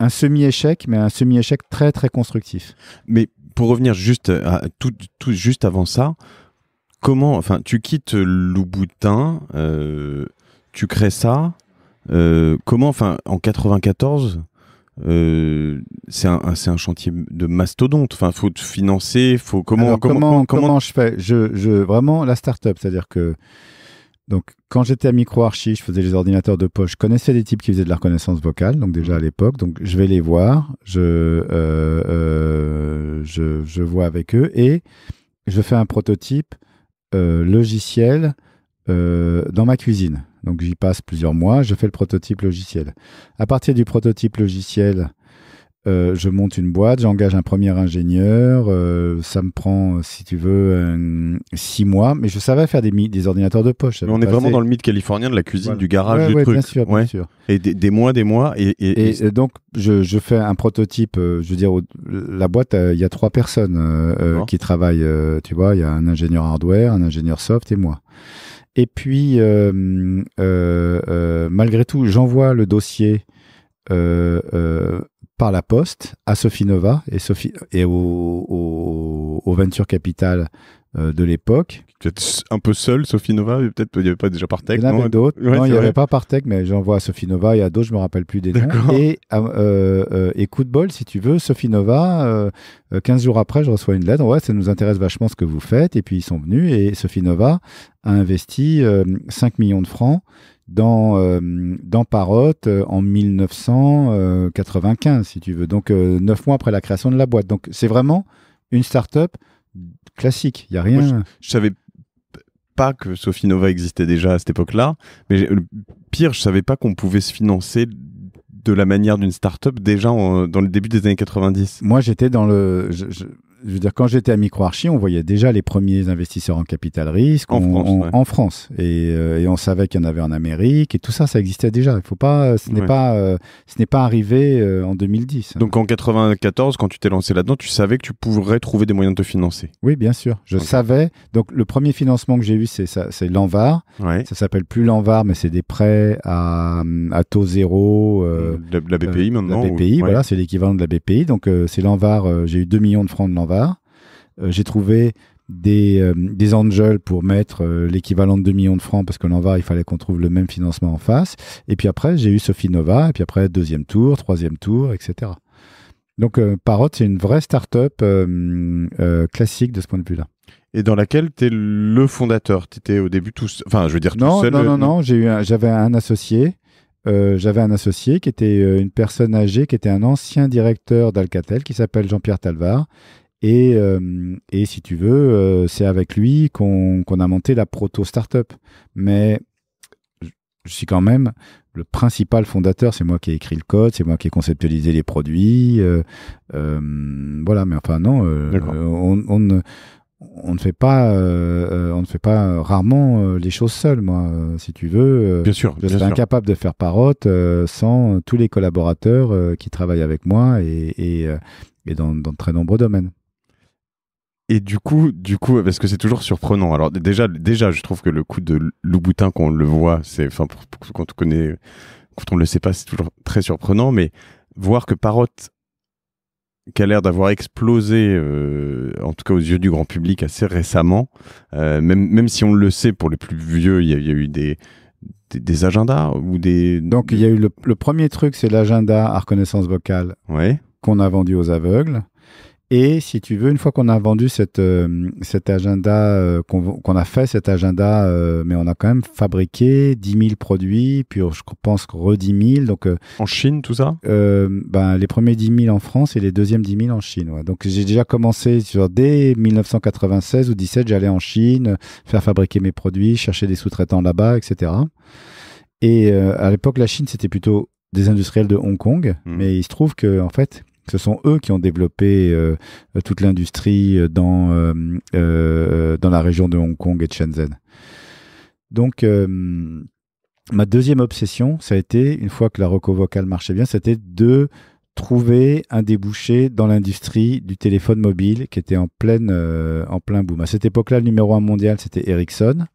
semi-échec, mais un semi-échec très, très constructif. Mais pour revenir juste juste avant ça, tu quittes Louboutin, tu crées ça, en 94, c'est un chantier de mastodonte. Enfin, faut te financer, faut comment je fais. Vraiment la start-up, c'est-à-dire que Donc, quand j'étais à MicroArchi, je faisais les ordinateurs de poche. Je connaissais des types qui faisaient de la reconnaissance vocale, donc déjà à l'époque. Donc, je vais les voir, je vois avec eux et je fais un prototype logiciel dans ma cuisine. Donc, j'y passe plusieurs mois, je fais le prototype logiciel. À partir du prototype logiciel, je monte une boîte, j'engage un premier ingénieur, ça me prend, si tu veux, 6 mois, mais je savais faire des ordinateurs de poche. Mais on est vraiment dans le mythe californien de la cuisine, voilà. du garage, du truc. Bien sûr, bien sûr. Et des mois, Et donc, je fais un prototype, je veux dire, la boîte, il y a 3 personnes qui travaillent, tu vois, il y a un ingénieur hardware, un ingénieur soft et moi. Et puis, malgré tout, j'envoie le dossier par la poste à Sofinnova et au Venture Capital de l'époque. Peut-être un peu seul, Sofinnova, peut-être il n'y avait pas déjà Partech. Il y en avait d'autres. Ouais, non, il n'y avait pas Partech, mais j'envoie à Sofinnova et à d'autres, je ne me rappelle plus des noms. Et coup de bol, si tu veux, Sofinnova, 15 jours après, je reçois une lettre. Ouais, ça nous intéresse vachement ce que vous faites. Et puis ils sont venus et Sofinnova a investi 5 millions de francs dans Parrot en 1995, si tu veux. Donc, 9 mois après la création de la boîte. Donc, c'est vraiment une start-up classique. Il n'y a rien... Moi, je savais pas que Sofinnova existait déjà à cette époque-là. Mais le pire, je savais pas qu'on pouvait se financer de la manière d'une start-up déjà dans le début des années 90. Moi, j'étais dans le... Je veux dire, quand j'étais à MicroArchi, on voyait déjà les premiers investisseurs en capital risque en France. Et on savait qu'il y en avait en Amérique. Et tout ça, ça existait déjà. Il faut pas, ce n'est pas arrivé en 2010. Donc en 94, quand tu t'es lancé là-dedans, tu savais que tu pourrais trouver des moyens de te financer. Oui, bien sûr. Je savais. Donc le premier financement que j'ai eu, c'est l'Envar. Ouais. Ça s'appelle plus l'Envar, mais c'est des prêts à taux zéro. La BPI maintenant. La BPI, voilà, c'est l'équivalent de la BPI. Donc c'est l'Envar. J'ai eu 2 millions de francs de l'Envar. J'ai trouvé des angels pour mettre l'équivalent de 2 millions de francs parce que l'Envar, il fallait qu'on trouve le même financement en face. Et puis après, j'ai eu Sofinnova, et puis après, 2e tour, 3e tour, etc. Donc, Parrot, c'est une vraie start-up classique de ce point de vue-là. Et dans laquelle tu es le fondateur. Tu étais au début tout seul. Enfin, je veux dire tout seul. Non. J'avais un associé. J'avais un associé qui était une personne âgée, qui était un ancien directeur d'Alcatel, qui s'appelle Jean-Pierre Talvar. Et si tu veux, c'est avec lui qu'on a monté la proto-startup. Mais je suis quand même le principal fondateur. C'est moi qui ai écrit le code, c'est moi qui ai conceptualisé les produits. Voilà, mais enfin non, on ne fait pas rarement les choses seul, moi, si tu veux. Bien sûr. Je serais incapable de faire Parrot sans tous les collaborateurs qui travaillent avec moi et dans de très nombreux domaines. Et du coup, parce que c'est toujours surprenant. Alors déjà, je trouve que le coup de Louboutin, quand on le voit, quand on ne le sait pas, c'est toujours très surprenant. Mais voir que Parrot, qui a l'air d'avoir explosé, en tout cas aux yeux du grand public, assez récemment, même si on le sait, pour les plus vieux, il y a eu des agendas ou des... Donc il y a eu le premier truc, c'est l'agenda à reconnaissance vocale qu'on a vendu aux aveugles. Et si tu veux, une fois qu'on a vendu cet agenda, qu'on a fait cet agenda, mais on a quand même fabriqué 10 000 produits, puis je pense que 10 000. Donc, en Chine, tout ça les premiers 10 000 en France et les deuxièmes 10 000 en Chine. Ouais. Donc j'ai déjà commencé, dès 1996 ou 17, j'allais en Chine, faire fabriquer mes produits, chercher des sous-traitants là-bas, etc. Et à l'époque, la Chine, c'était plutôt des industriels de Hong Kong, mais il se trouve que, en fait, ce sont eux qui ont développé toute l'industrie dans la région de Hong Kong et de Shenzhen. Donc, ma deuxième obsession, ça a été, une fois que la reco vocale marchait bien, c'était de trouver un débouché dans l'industrie du téléphone mobile qui était en plein boom. À cette époque-là, le numéro 1 mondial, c'était Ericsson.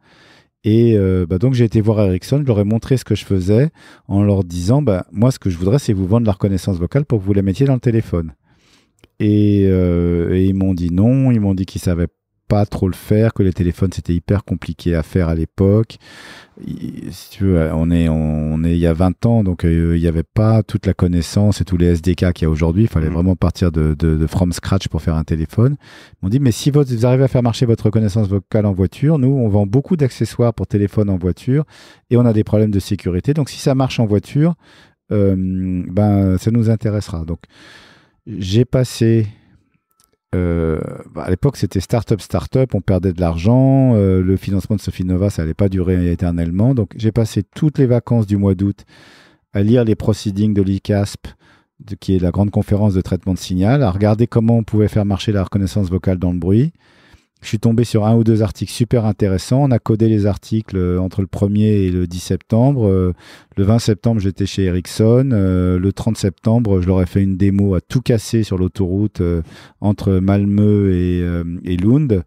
Et donc j'ai été voir Ericsson, je leur ai montré ce que je faisais en leur disant moi ce que je voudrais c'est vous vendre la reconnaissance vocale pour que vous la mettiez dans le téléphone. Et ils m'ont dit non, ils m'ont dit qu'ils ne savaient pas trop le faire, que les téléphones c'était hyper compliqué à faire à l'époque. Si tu veux, on est il y a 20 ans, donc il n'y avait pas toute la connaissance et tous les SDK qu'il y a aujourd'hui. Il fallait vraiment partir de from scratch pour faire un téléphone. Ils m'ont dit, mais si vous arrivez à faire marcher votre reconnaissance vocale en voiture, nous, on vend beaucoup d'accessoires pour téléphone en voiture et on a des problèmes de sécurité. Donc, si ça marche en voiture, ça nous intéressera. Donc, j'ai passé... à l'époque, c'était start-up, on perdait de l'argent, le financement de Sophie Nova, ça n'allait pas durer éternellement. Donc, j'ai passé toutes les vacances du mois d'août à lire les proceedings de l'ICASP, qui est la grande conférence de traitement de signal, à regarder comment on pouvait faire marcher la reconnaissance vocale dans le bruit. Je suis tombé sur 1 ou 2 articles super intéressants. On a codé les articles entre le 1er et le 10 septembre. Le 20 septembre, j'étais chez Ericsson. Le 30 septembre, je leur ai fait une démo à tout casser sur l'autoroute entre Malmö et Lund.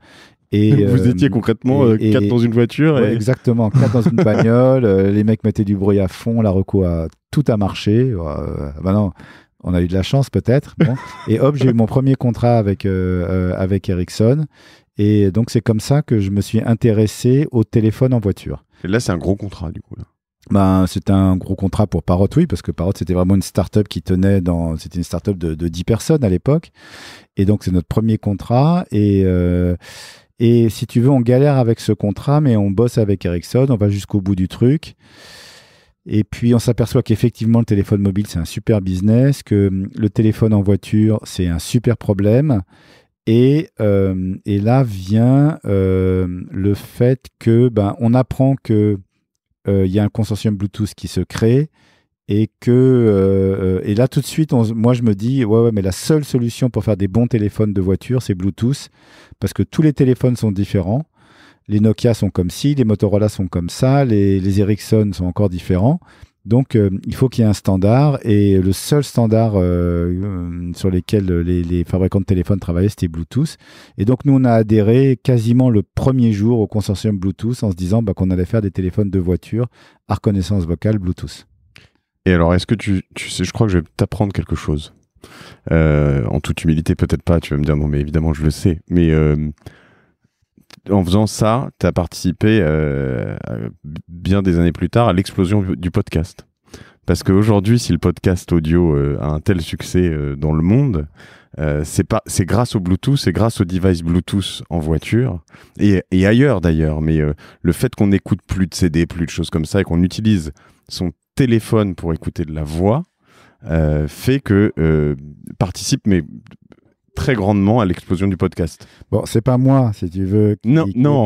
Et, vous étiez concrètement 4 dans une voiture ouais, exactement, 4 dans une bagnole. Les mecs mettaient du bruit à fond. La reco tout a marché. Non, on a eu de la chance peut-être. Bon. Et hop, j'ai eu mon premier contrat avec Ericsson. Et donc, c'est comme ça que je me suis intéressé au téléphone en voiture. Et là, c'est un gros contrat, du coup. Là. C'était un gros contrat pour Parrot, oui, parce que Parrot, c'était vraiment une start-up qui tenait c'était une start-up de 10 personnes à l'époque. Et donc, c'est notre premier contrat. Et si tu veux, on galère avec ce contrat, mais on bosse avec Ericsson, on va jusqu'au bout du truc. Et puis, on s'aperçoit qu'effectivement, le téléphone mobile, c'est un super business, que le téléphone en voiture, c'est un super problème. Et là vient le fait que on apprend que y a un consortium Bluetooth qui se crée et que et là tout de suite moi je me dis ouais mais la seule solution pour faire des bons téléphones de voiture c'est Bluetooth parce que tous les téléphones sont différents. Les Nokia sont comme ci, les Motorola sont comme ça, les Ericsson sont encore différents. Donc, il faut qu'il y ait un standard et le seul standard sur lequel les fabricants de téléphones travaillaient, c'était Bluetooth. Et donc, nous, on a adhéré quasiment le premier jour au consortium Bluetooth en se disant qu'on allait faire des téléphones de voiture à reconnaissance vocale Bluetooth. Et alors, est-ce que tu sais, je crois que je vais t'apprendre quelque chose. En toute humilité, peut-être pas, tu vas me dire non, mais évidemment, je le sais. Mais en faisant ça, tu as participé bien des années plus tard à l'explosion du podcast. Parce qu'aujourd'hui, si le podcast audio a un tel succès dans le monde, c'est grâce au Bluetooth, c'est grâce aux devices Bluetooth en voiture et ailleurs d'ailleurs. Mais le fait qu'on n'écoute plus de CD, plus de choses comme ça et qu'on utilise son téléphone pour écouter de la voix fait que participe mais très grandement à l'explosion du podcast. Bon, c'est pas moi, si tu veux, qui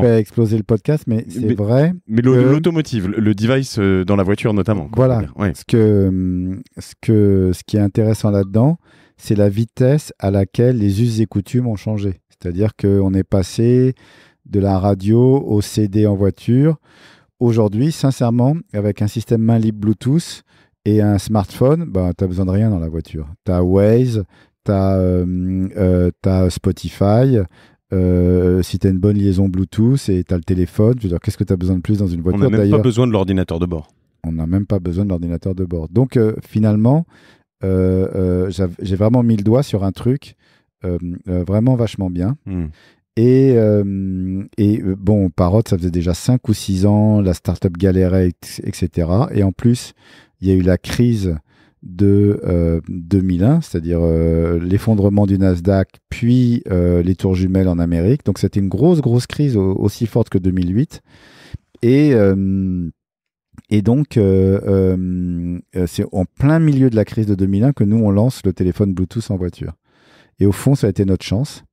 fait exploser le podcast, mais c'est vrai. Mais l'automotive, le device dans la voiture notamment. Voilà. Ouais. Ce qui est intéressant là-dedans, c'est la vitesse à laquelle les us et coutumes ont changé. C'est-à-dire qu'on est passé de la radio au CD en voiture. Aujourd'hui, sincèrement, avec un système main libre Bluetooth et un smartphone, tu n'as besoin de rien dans la voiture. Tu as Waze, t'as Spotify, si tu as une bonne liaison Bluetooth et tu as le téléphone, je veux dire, qu'est-ce que tu as besoin de plus dans une voiture? On n'a même pas besoin de l'ordinateur de bord. On n'a même pas besoin de l'ordinateur de bord. Donc finalement, j'ai vraiment mis le doigt sur un truc vraiment vachement bien. Et bon, Parrot, ça faisait déjà 5 ou 6 ans, la startup galérait, etc. Et en plus, il y a eu la crise de 2001, c'est-à-dire l'effondrement du Nasdaq, puis les tours jumelles en Amérique. Donc c'était une grosse crise aussi forte que 2008. Et donc c'est en plein milieu de la crise de 2001 que nous, on lance le téléphone Bluetooth en voiture. Et au fond, ça a été notre chance.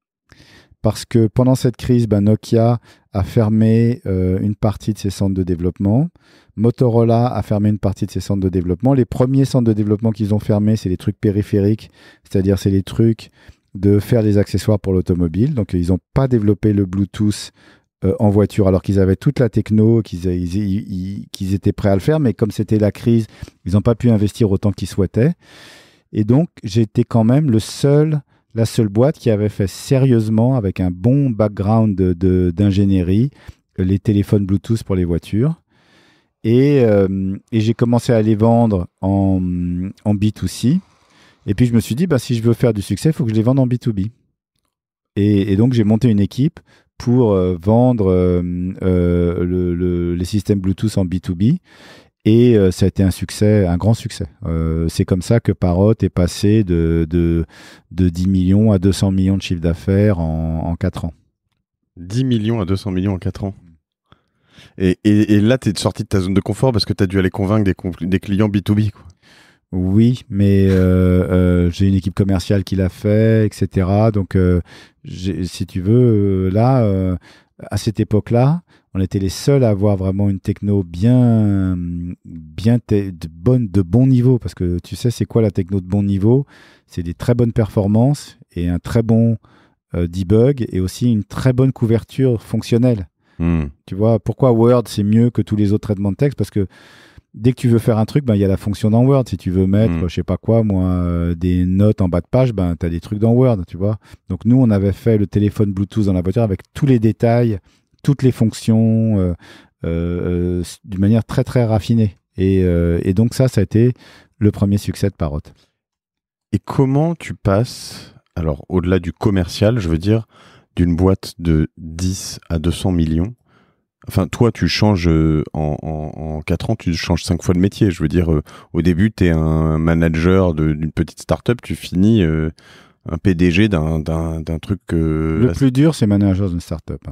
Parce que pendant cette crise, Nokia a fermé une partie de ses centres de développement. Motorola a fermé une partie de ses centres de développement. Les premiers centres de développement qu'ils ont fermés, c'est les trucs périphériques, c'est-à-dire c'est les trucs de faire des accessoires pour l'automobile. Donc, ils n'ont pas développé le Bluetooth en voiture, alors qu'ils avaient toute la techno, qu'ils étaient prêts à le faire. Mais comme c'était la crise, ils n'ont pas pu investir autant qu'ils souhaitaient. Et donc, j'étais quand même la seule boîte qui avait fait sérieusement, avec un bon background d'ingénierie, les téléphones Bluetooth pour les voitures. Et j'ai commencé à les vendre en B2C. Et puis je me suis dit, si je veux faire du succès, il faut que je les vende en B2B. Et donc j'ai monté une équipe pour vendre les systèmes Bluetooth en B2B. Et ça a été un grand succès. C'est comme ça que Parrot est passé de 10 millions à 200 millions de chiffre d'affaires en 4 ans. 10 millions à 200 millions en 4 ans. Et là, tu es sorti de ta zone de confort parce que tu as dû aller convaincre des clients B2B, quoi. Oui, mais j'ai une équipe commerciale qui l'a fait, etc. Donc, si tu veux, là, à cette époque-là, on était les seuls à avoir vraiment une techno de bon niveau. Parce que tu sais, c'est quoi la techno de bon niveau? C'est des très bonnes performances et un très bon debug et aussi une très bonne couverture fonctionnelle. Tu vois, pourquoi Word, c'est mieux que tous les autres traitements de texte? Parce que dès que tu veux faire un truc, il y a la fonction dans Word. Si tu veux mettre, je sais pas quoi, des notes en bas de page, tu as des trucs dans Word, tu vois. Donc, nous, on avait fait le téléphone Bluetooth dans la voiture avec tous les détails, toutes les fonctions, d'une manière très, très raffinée. Et donc, ça a été le premier succès de Parrot. Et comment tu passes, alors, au-delà du commercial, je veux dire, d'une boîte de 10 à 200 millions. Enfin, toi, tu changes en 4 ans, tu changes 5 fois de métier. Je veux dire, au début, tu es un manager d'une petite start-up, tu finis un PDG d'un truc... Le plus dur, c'est manager d'une start-up.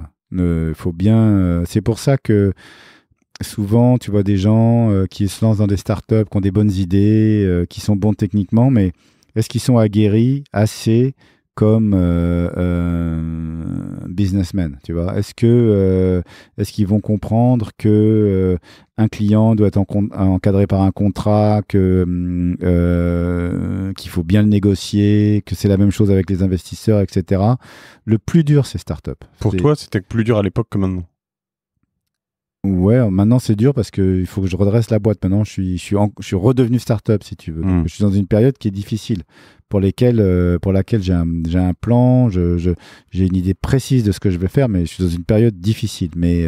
Faut bien... c'est pour ça que souvent, tu vois des gens qui se lancent dans des start-up, qui ont des bonnes idées, qui sont bons techniquement, mais est-ce qu'ils sont aguerris assez comme businessmen, tu vois? Est-ce qu'ils vont comprendre que un client doit être encadré par un contrat, qu'il faut bien le négocier, que c'est la même chose avec les investisseurs, etc. Le plus dur, c'est start-up. Pour toi, c'était plus dur à l'époque que maintenant? Ouais, maintenant c'est dur parce qu'il faut que je redresse la boîte. Maintenant, je suis redevenu start-up, si tu veux. Donc, je suis dans une période qui est difficile, pour laquelle j'ai un plan, j'ai une idée précise de ce que je vais faire, mais je suis dans une période difficile. Mais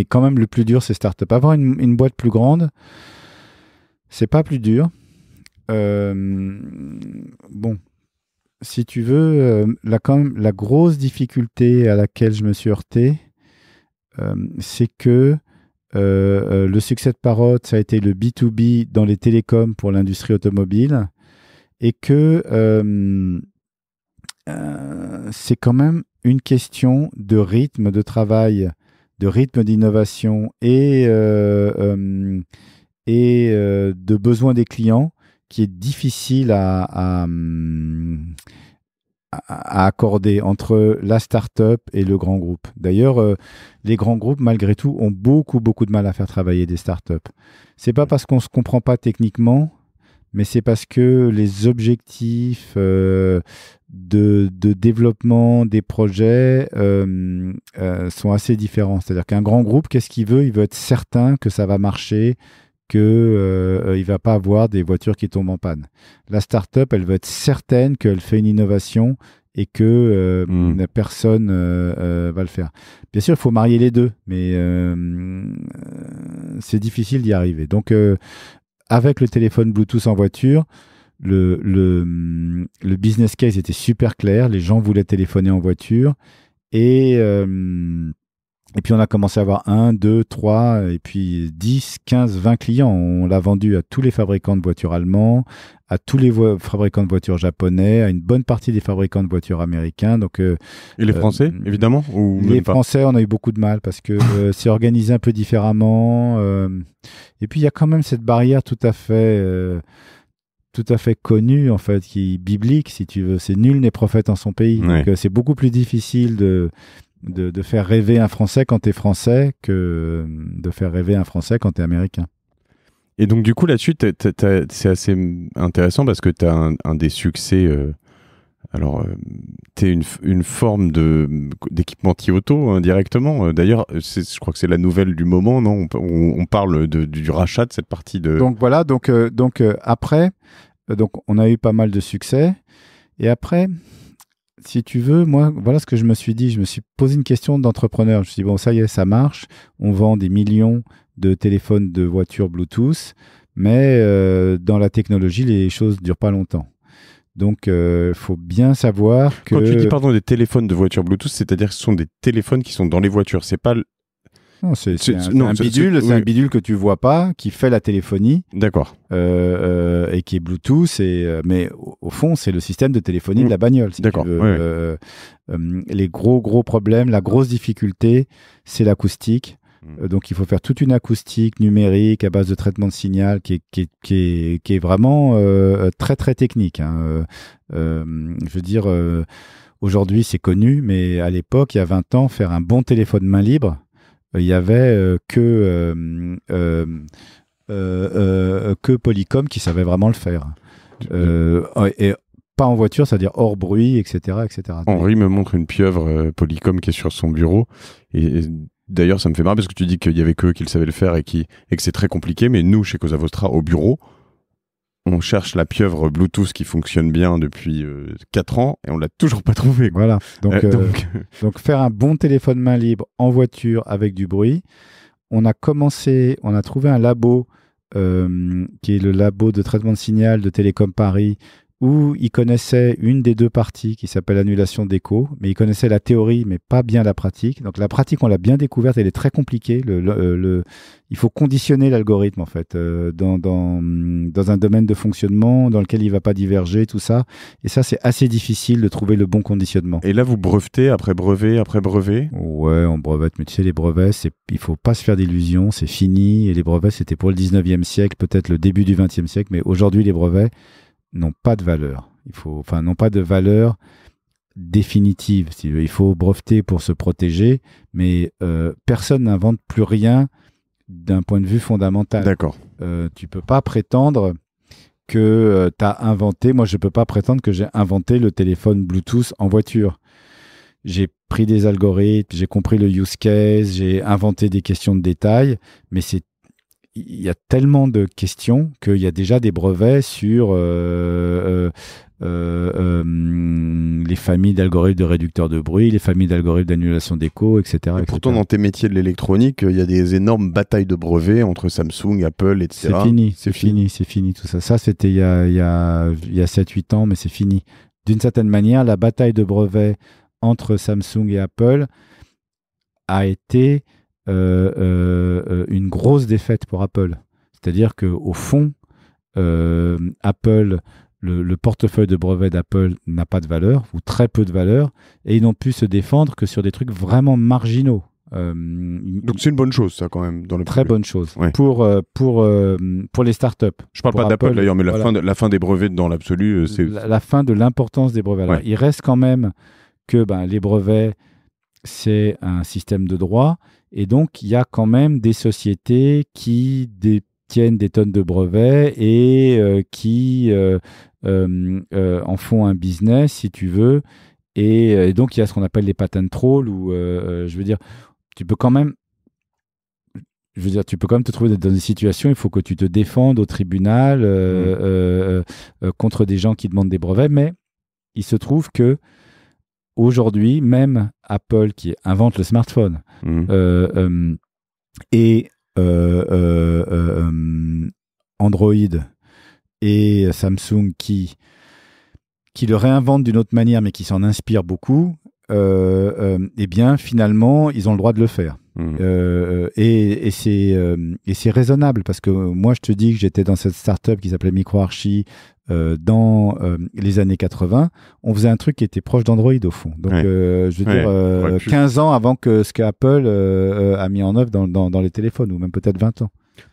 quand même, le plus dur, c'est start-up. Avoir une boîte plus grande, c'est pas plus dur. Bon. Si tu veux, quand même, la grosse difficulté à laquelle je me suis heurté, c'est que le succès de Parrot, ça a été le B2B dans les télécoms pour l'industrie automobile, et que c'est quand même une question de rythme de travail, de rythme d'innovation et de besoin des clients qui est difficile à accorder entre la start-up et le grand groupe. D'ailleurs, les grands groupes, malgré tout, ont beaucoup, beaucoup de mal à faire travailler des start-up. C'est pas parce qu'on ne se comprend pas techniquement, mais c'est parce que les objectifs de développement des projets sont assez différents. C'est-à-dire qu'un grand groupe, qu'est-ce qu'il veut? Il veut être certain que ça va marcher, qu'il ne va pas avoir des voitures qui tombent en panne. La start-up, elle veut être certaine qu'elle fait une innovation et que personne va le faire. Bien sûr, il faut marier les deux, mais c'est difficile d'y arriver. Donc, avec le téléphone Bluetooth en voiture, le business case était super clair. Les gens voulaient téléphoner en voiture et puis, on a commencé à avoir 1, 2, 3, et puis 10, 15, 20 clients. On l'a vendu à tous les fabricants de voitures allemands, à tous les fabricants de voitures japonais, à une bonne partie des fabricants de voitures américains. Donc, et les Français, évidemment, ou les Français, on a eu beaucoup de mal parce que c'est organisé un peu différemment. Et puis, il y a quand même cette barrière tout à fait connue, en fait, qui est biblique, si tu veux. C'est nul n'est prophète en son pays. Ouais. Donc, c'est beaucoup plus difficile de faire rêver un Français quand tu es français que de faire rêver un Français quand tu es américain. Et donc, du coup, là-dessus, c'est assez intéressant parce que tu as un des succès. Tu es une forme d'équipementier auto, directement. D'ailleurs, je crois que c'est la nouvelle du moment, non? On parle du rachat de cette partie de... Donc, voilà. Donc, après, on a eu pas mal de succès. Et après... Si tu veux, moi, voilà ce que je me suis dit. Je me suis posé une question d'entrepreneur. Je me suis dit, bon, ça y est, ça marche. On vend des millions de téléphones de voitures Bluetooth, mais dans la technologie, les choses ne durent pas longtemps. Donc, faut bien savoir que... Quand tu dis, pardon, des téléphones de voiture Bluetooth, c'est-à-dire que ce sont des téléphones qui sont dans les voitures. C'est pas... Non, c'est un bidule que tu vois pas, qui fait la téléphonie. D'accord. Et qui est Bluetooth. Mais au fond, c'est le système de téléphonie de la bagnole. Si D'accord. Les gros problèmes, la grosse difficulté, c'est l'acoustique. Donc, il faut faire toute une acoustique numérique à base de traitement de signal qui est vraiment très, très technique. Hein. Je veux dire, aujourd'hui, c'est connu, mais à l'époque, il y a 20 ans, faire un bon téléphone main libre, il y avait que Polycom qui savait vraiment le faire. Et pas en voiture, c'est-à-dire hors bruit, etc. Henri me montre une pieuvre Polycom qui est sur son bureau. Et d'ailleurs, ça me fait marrer parce que tu dis qu'il y avait qu'eux qui le savaient le faire et que c'est très compliqué. Mais nous, chez Cosa Vostra, au bureau, on cherche la pieuvre Bluetooth qui fonctionne bien depuis 4 ans et on l'a toujours pas trouvée. Voilà. Donc, faire un bon téléphone main libre en voiture avec du bruit. On a trouvé un labo qui est le labo de traitement de signal de Télécom Paris, où ils connaissaient une des deux parties qui s'appelle annulation d'écho, mais ils connaissaient la théorie, mais pas bien la pratique. Donc la pratique, on l'a bien découverte, elle est très compliquée. Il faut conditionner l'algorithme, en fait, dans un domaine de fonctionnement dans lequel il ne va pas diverger, tout ça. Et ça, c'est assez difficile de trouver le bon conditionnement. Et là, vous brevetez après brevet, après brevet ? Ouais, on brevette, mais tu sais, les brevets, il ne faut pas se faire d'illusions, c'est fini. Et les brevets, c'était pour le 19e siècle, peut-être le début du 20e siècle, mais aujourd'hui, les brevets n'ont pas de valeur. N'ont pas de valeur définitive. Il faut breveter pour se protéger, mais personne n'invente plus rien d'un point de vue fondamental. D'accord. Tu peux pas prétendre que tu as inventé... Moi, je peux pas prétendre que j'ai inventé le téléphone Bluetooth en voiture. J'ai pris des algorithmes, j'ai compris le use case, j'ai inventé des questions de détail, mais il y a tellement de questions qu'il y a déjà des brevets sur les familles d'algorithmes de réducteurs de bruit, les familles d'algorithmes d'annulation d'écho, etc. Et pourtant, dans tes métiers de l'électronique, il y a des énormes batailles de brevets entre Samsung, Apple, etc. C'est fini tout ça. Ça, c'était il y a 7-8 ans, mais c'est fini. D'une certaine manière, la bataille de brevets entre Samsung et Apple a été une grosse défaite pour Apple. C'est-à-dire qu'au fond, Apple, le portefeuille de brevets d'Apple n'a pas de valeur, ou très peu de valeur, et ils n'ont pu se défendre que sur des trucs vraiment marginaux. Donc c'est une bonne chose, ça, quand même. Très bonne chose. Ouais. Pour les startups. Je parle pas d'Apple, d'ailleurs, mais la fin des brevets, dans l'absolu, c'est... La fin de l'importance des brevets. Alors, ouais. Il reste quand même que les brevets, c'est un système de droit. Et donc, il y a quand même des sociétés qui détiennent des tonnes de brevets et qui en font un business, si tu veux. Et donc, il y a ce qu'on appelle les patent trolls, où, je veux dire, tu peux quand même te trouver dans des situations, il faut que tu te défendes au tribunal contre des gens qui demandent des brevets. Mais il se trouve que aujourd'hui, même Apple qui invente le smartphone et Android et Samsung qui le réinventent d'une autre manière mais qui s'en inspirent beaucoup, eh bien finalement ils ont le droit de le faire. Et c'est raisonnable parce que moi je te dis que j'étais dans cette startup qui s'appelait MicroArchi dans les années 80, on faisait un truc qui était proche d'Android au fond. Donc, je veux dire, 15 ans avant que ce qu'Apple a mis en œuvre dans les téléphones, ou même peut-être 20 ans.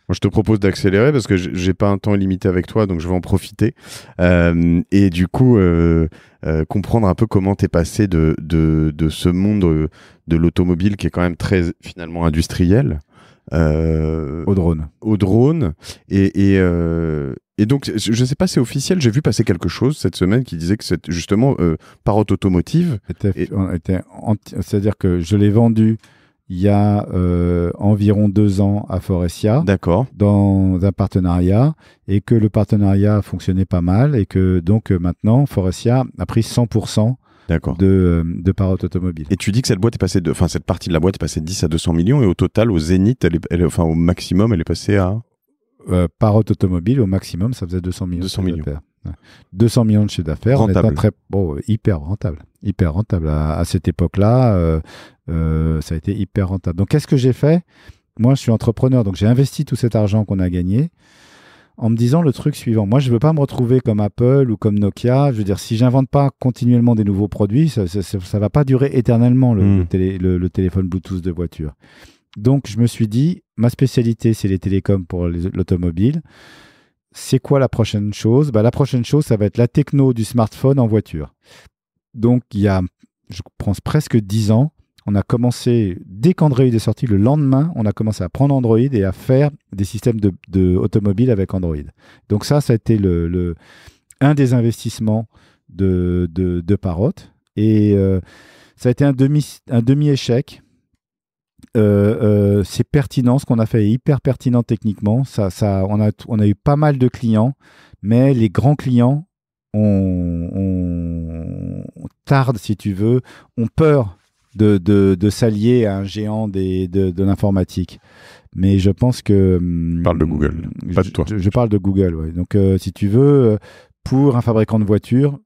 Moi, je te propose d'accélérer parce que j'ai pas un temps illimité avec toi, donc je vais en profiter. Et du coup, comprendre un peu comment t'es passé de ce monde de l'automobile qui est quand même très, finalement, industriel. Au drone. Et donc, je ne sais pas, c'est officiel, j'ai vu passer quelque chose cette semaine qui disait que c'est justement Parrot Automotive. C'est-à-dire que je l'ai vendu il y a environ 2 ans à Faurecia. D'accord. Dans un partenariat, et que le partenariat fonctionnait pas mal, et que donc maintenant, Faurecia a pris 100% de Parrot Automobile. Et tu dis que cette partie de la boîte est passée de 10 à 200 millions, et au total, au zénith, au maximum, elle est passée à... Parrot Automobile, au maximum, ça faisait 200 millions. 200 millions. 200 millions de chiffre d'affaires. Rentable. Hyper rentable. Hyper rentable. À cette époque-là, ça a été hyper rentable. Donc, qu'est-ce que j'ai fait? Moi, je suis entrepreneur, donc j'ai investi tout cet argent qu'on a gagné en me disant le truc suivant. Moi, je ne veux pas me retrouver comme Apple ou comme Nokia. Je veux dire, si j'invente pas continuellement des nouveaux produits, ça ne va pas durer éternellement, le téléphone Bluetooth de voiture. Donc, je me suis dit, ma spécialité, c'est les télécoms pour l'automobile. C'est quoi la prochaine chose? La prochaine chose, ça va être la techno du smartphone en voiture. Donc, il y a, je pense, presque 10 ans, on a commencé, dès qu'Android est sorti, le lendemain, on a commencé à prendre Android et à faire des systèmes de automobile avec Android. Donc ça a été un des investissements de Parrot. Et ça a été un demi-échec. C'est pertinent, ce qu'on a fait est hyper pertinent techniquement. On a eu pas mal de clients, mais les grands clients on tarde, si tu veux, ont peur de s'allier à un géant de l'informatique. Mais je pense que... Tu parles de Google, pas de toi. Je parle de Google, ouais. Donc, si tu veux, pour un fabricant de voitures,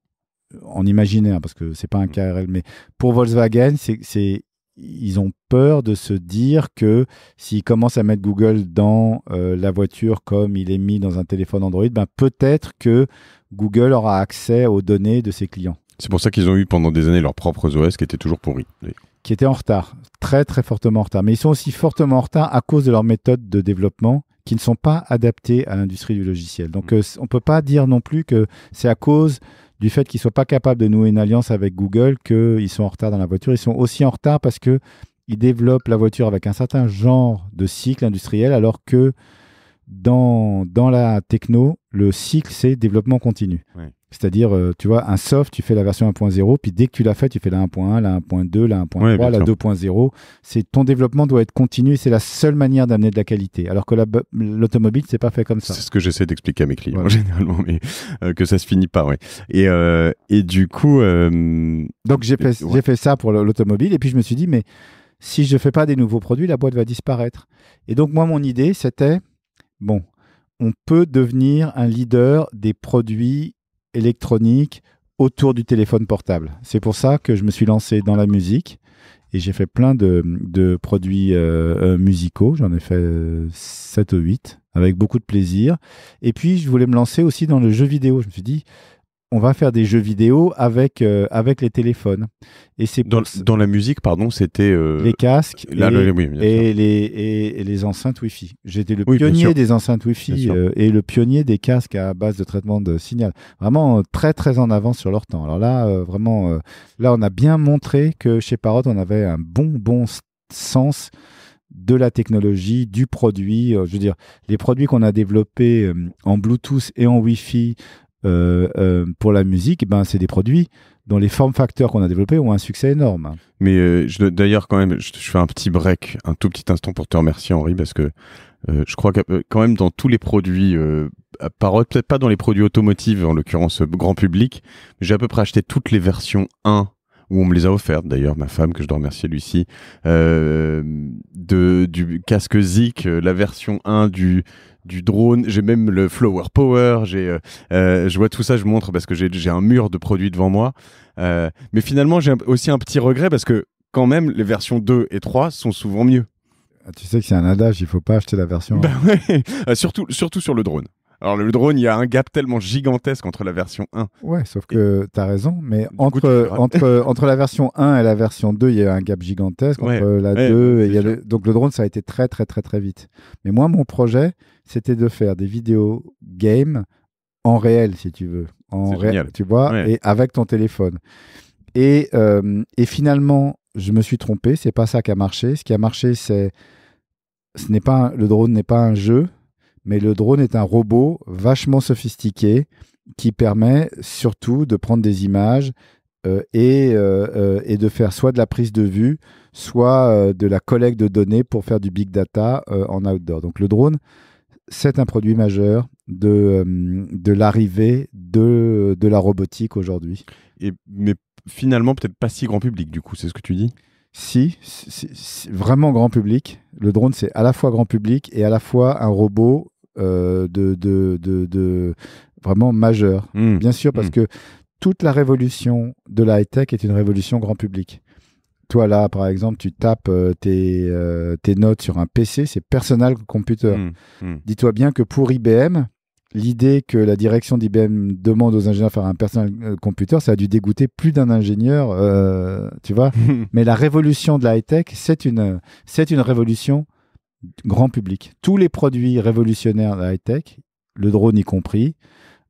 en imaginaire, parce que c'est pas un cas réel, mais pour Volkswagen, ils ont peur de se dire que s'ils commencent à mettre Google dans la voiture comme il est mis dans un téléphone Android, peut-être que Google aura accès aux données de ses clients. C'est pour ça qu'ils ont eu pendant des années leurs propres OS qui étaient toujours pourris. Qui étaient en retard, très très fortement en retard. Mais ils sont aussi fortement en retard à cause de leurs méthodes de développement qui ne sont pas adaptées à l'industrie du logiciel. Donc on ne peut pas dire non plus que c'est à cause du fait qu'ils ne soient pas capables de nouer une alliance avec Google qu'ils sont en retard dans la voiture. Ils sont aussi en retard parce qu'ils développent la voiture avec un certain genre de cycle industriel, alors que dans la techno, le cycle, c'est développement continu. Ouais. C'est-à-dire, tu vois, un soft, tu fais la version 1.0, puis dès que tu l'as fait, tu fais la 1.1, la 1.2, la 1.3, la 2.0. Ton développement doit être continu et c'est la seule manière d'amener de la qualité. Alors que l'automobile, c'est pas fait comme ça. C'est ce que j'essaie d'expliquer à mes clients, généralement, mais que ça se finit pas, ouais. Et du coup... Donc, j'ai fait ça pour l'automobile et puis je me suis dit, mais si je fais pas des nouveaux produits, la boîte va disparaître. Et donc, moi, mon idée, c'était, on peut devenir un leader des produits électronique autour du téléphone portable. C'est pour ça que je me suis lancé dans la musique et j'ai fait plein de produits musicaux. J'en ai fait 7 ou 8 avec beaucoup de plaisir. Et puis, je voulais me lancer aussi dans le jeu vidéo. Je me suis dit, on va faire des jeux vidéo avec les téléphones. Et c'est dans la musique, pardon, c'était... les casques et les enceintes Wi-Fi. J'étais le pionnier des enceintes Wi-Fi et le pionnier des casques à base de traitement de signal. Vraiment très, très en avance sur leur temps. Alors là, vraiment, là, on a bien montré que chez Parrot, on avait un bon sens de la technologie, du produit. Je veux dire, les produits qu'on a développés en Bluetooth et en Wi-Fi, pour la musique, c'est des produits dont les form facteurs qu'on a développés ont un succès énorme. Mais d'ailleurs, quand même, je fais un petit break, un tout petit instant pour te remercier, Henri, parce que je crois que quand même dans tous les produits, Parrot, peut-être pas dans les produits automotives, en l'occurrence grand public, mais j'ai à peu près acheté toutes les versions 1, où on me les a offertes, d'ailleurs, ma femme, que je dois remercier, Lucie, du casque Zik, la version 1 du drone, j'ai même le Flower Power, je vois tout ça, je montre parce que j'ai un mur de produits devant moi. Mais finalement, j'ai aussi un petit regret parce que quand même, les versions 2 et 3 sont souvent mieux. Tu sais que c'est un adage, il ne faut pas acheter la version 1. Surtout sur le drone. Alors le drone, il y a un gap tellement gigantesque entre la version 1. Ouais, sauf que tu as raison, mais entre la version 1 et la version 2, il y a un gap gigantesque. Entre la 2, donc le drone, ça a été très, très, très, très vite. Mais moi, mon projet, c'était de faire des vidéos game en réel, si tu veux. Tu vois, et avec ton téléphone. Et finalement, je me suis trompé, c'est pas ça qui a marché. Ce qui a marché, le drone n'est pas un jeu, mais le drone est un robot vachement sophistiqué qui permet surtout de prendre des images et de faire soit de la prise de vue, soit de la collecte de données pour faire du big data en outdoor. Donc le drone, c'est un produit majeur de l'arrivée de la robotique aujourd'hui. Mais finalement, peut-être pas si grand public, du coup, c'est ce que tu dis ? Si, vraiment grand public. Le drone, c'est à la fois grand public et à la fois un robot vraiment majeur. Bien sûr, parce que toute la révolution de la high-tech est une révolution grand public. Toi, là, par exemple, tu tapes tes notes sur un PC, c'est personal computer. Dis-toi bien que pour IBM, l'idée que la direction d'IBM demande aux ingénieurs de faire un personal computer, ça a dû dégoûter plus d'un ingénieur, tu vois. Mais la révolution de la high-tech, c'est une révolution grand public. Tous les produits révolutionnaires de la high-tech, le drone y compris,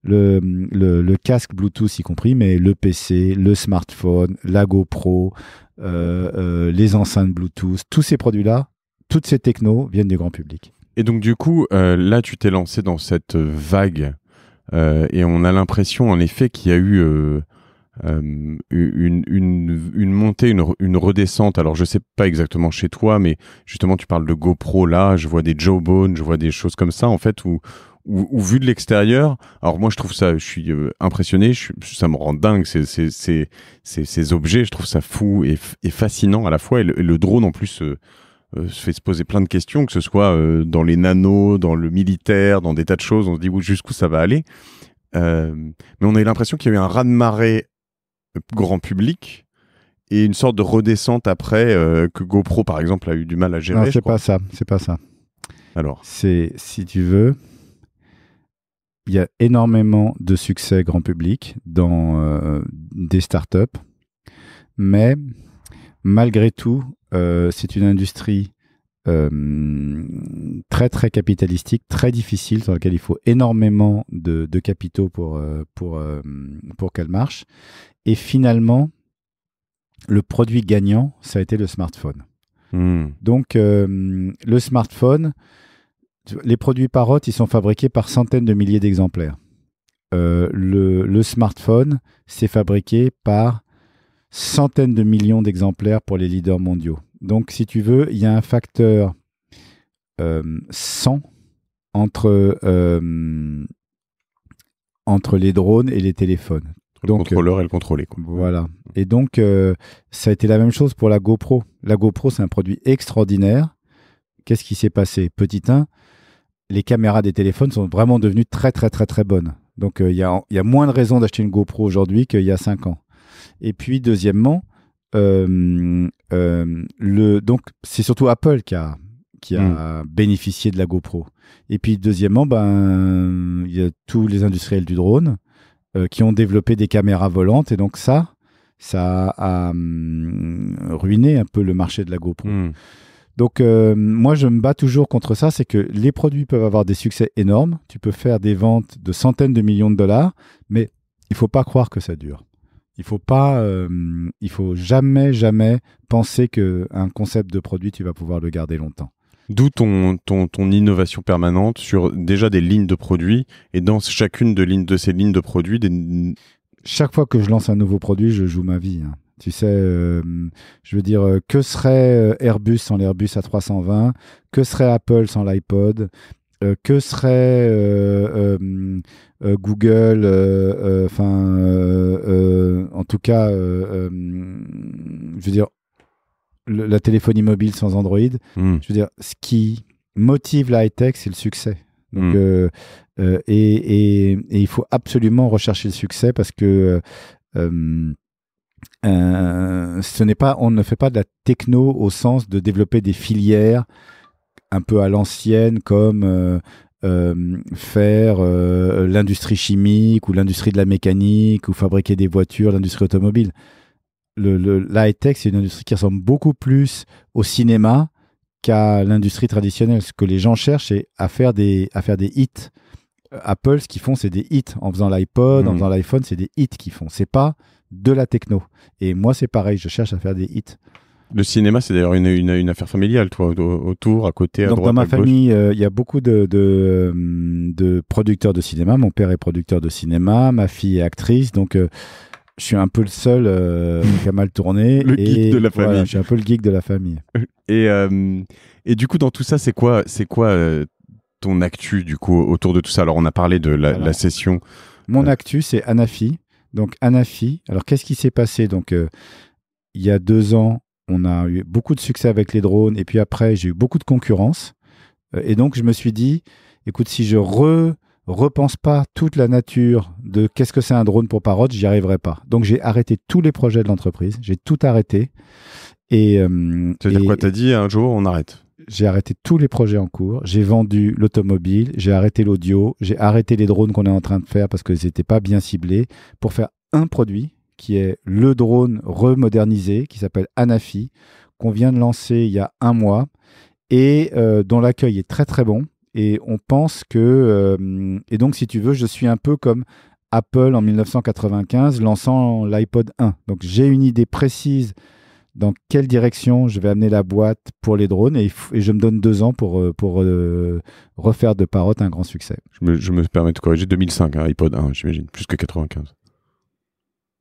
le casque Bluetooth y compris, mais le PC, le smartphone, la GoPro, les enceintes Bluetooth, tous ces produits-là, toutes ces technos viennent du grand public. Et donc du coup, là tu t'es lancé dans cette vague et on a l'impression en effet qu'il y a eu une montée, une redescente. Alors je sais pas exactement chez toi, mais justement tu parles de GoPro là, je vois des Jawbone, je vois des choses comme ça en fait où vu de l'extérieur, alors moi je trouve ça, je suis impressionné, ça me rend dingue ces objets, je trouve ça fou et fascinant à la fois et le drone en plus se fait se poser plein de questions, que ce soit dans les nanos, dans le militaire, dans des tas de choses, on se dit jusqu'où ça va aller, mais on a eu l'impression qu'il y a eu un raz-de-marée grand public et une sorte de redescente après que GoPro par exemple a eu du mal à gérer. Non, c'est pas ça. Alors, c'est, si tu veux, il y a énormément de succès grand public dans des startups, mais malgré tout, c'est une industrie très très capitalistique, très difficile, sur laquelle il faut énormément de capitaux pour qu'elle marche. Et finalement, le produit gagnant, ça a été le smartphone. Donc, le smartphone, les produits Parrot, ils sont fabriqués par centaines de milliers d'exemplaires. Le smartphone, c'est fabriqué par centaines de millions d'exemplaires pour les leaders mondiaux. Donc, si tu veux, il y a un facteur 100 entre les drones et les téléphones. Le contrôleur et le contrôlé. Quoi. Voilà. Et donc, ça a été la même chose pour la GoPro. La GoPro, c'est un produit extraordinaire. Qu'est-ce qui s'est passé? Petit 1, les caméras des téléphones sont vraiment devenues très, très, très, très bonnes. Donc, il y a moins de raisons d'acheter une GoPro aujourd'hui qu'il y a 5 ans. Et puis, deuxièmement, donc, c'est surtout Apple qui a bénéficié de la GoPro. Et puis, deuxièmement, il y a tous les industriels du drone qui ont développé des caméras volantes. Et donc, ça a ruiné un peu le marché de la GoPro. Donc, moi, je me bats toujours contre ça. C'est que les produits peuvent avoir des succès énormes. Tu peux faire des ventes de centaines de millions de dollars, mais il ne faut pas croire que ça dure. Il faut jamais penser qu'un concept de produit, tu vas pouvoir le garder longtemps. D'où ton innovation permanente sur déjà des lignes de produits et dans chacune de ces lignes de produits. Chaque fois que je lance un nouveau produit, je joue ma vie. Hein. Tu sais, je veux dire, que serait Airbus sans l'Airbus A320? Que serait Apple sans l'iPod? Que serait Google, en tout cas, je veux dire, la téléphonie mobile sans Android. Je veux dire, ce qui motive la high-tech, c'est le succès. Donc, et il faut absolument rechercher le succès parce que on ne fait pas de la techno au sens de développer des filières un peu à l'ancienne, comme faire l'industrie chimique ou l'industrie de la mécanique ou fabriquer des voitures, l'industrie automobile. La high-tech, c'est une industrie qui ressemble beaucoup plus au cinéma qu'à l'industrie traditionnelle. Ce que les gens cherchent, c'est à faire des hits. Apple, ce qu'ils font, c'est des hits. En faisant l'iPod, en faisant l'iPhone, c'est des hits qu'ils font. C'est pas de la techno. Et moi, c'est pareil, je cherche à faire des hits. Le cinéma, c'est d'ailleurs une affaire familiale, toi, autour, à côté, à donc, droite, dans ma à gauche. famille, il y a beaucoup de producteurs de cinéma. Mon père est producteur de cinéma, ma fille est actrice, donc je suis un peu le seul qui a mal tourné. Le geek de la famille. Voilà, je suis un peu le geek de la famille. Et du coup, dans tout ça, c'est quoi ton actu, du coup, autour de tout ça? Alors, on a parlé de la session. Mon actu, c'est Anafi. Donc, Anafi, alors qu'est-ce qui s'est passé? Donc, il y a 2 ans, on a eu beaucoup de succès avec les drones, et puis après, j'ai eu beaucoup de concurrence. Et donc, je me suis dit, écoute, si je repense pas toute la nature de qu'est-ce que c'est un drone pour Parrot, j'y arriverai pas. Donc j'ai arrêté tous les projets de l'entreprise, j'ai tout arrêté. C'est-à-dire quoi, t'as dit un jour on arrête? J'ai arrêté tous les projets en cours, j'ai vendu l'automobile, j'ai arrêté l'audio, j'ai arrêté les drones qu'on est en train de faire parce qu'ils n'étaient pas bien ciblés pour faire un produit qui est le drone remodernisé qui s'appelle Anafi, qu'on vient de lancer il y a 1 mois et dont l'accueil est très très bon. Et on pense que... et donc, si tu veux, je suis un peu comme Apple en 1995 lançant l'iPod 1. Donc, j'ai une idée précise dans quelle direction je vais amener la boîte pour les drones et je me donne 2 ans pour refaire de Parrot un grand succès. Je me permets de corriger, 2005, hein, iPod 1, j'imagine, plus que 95.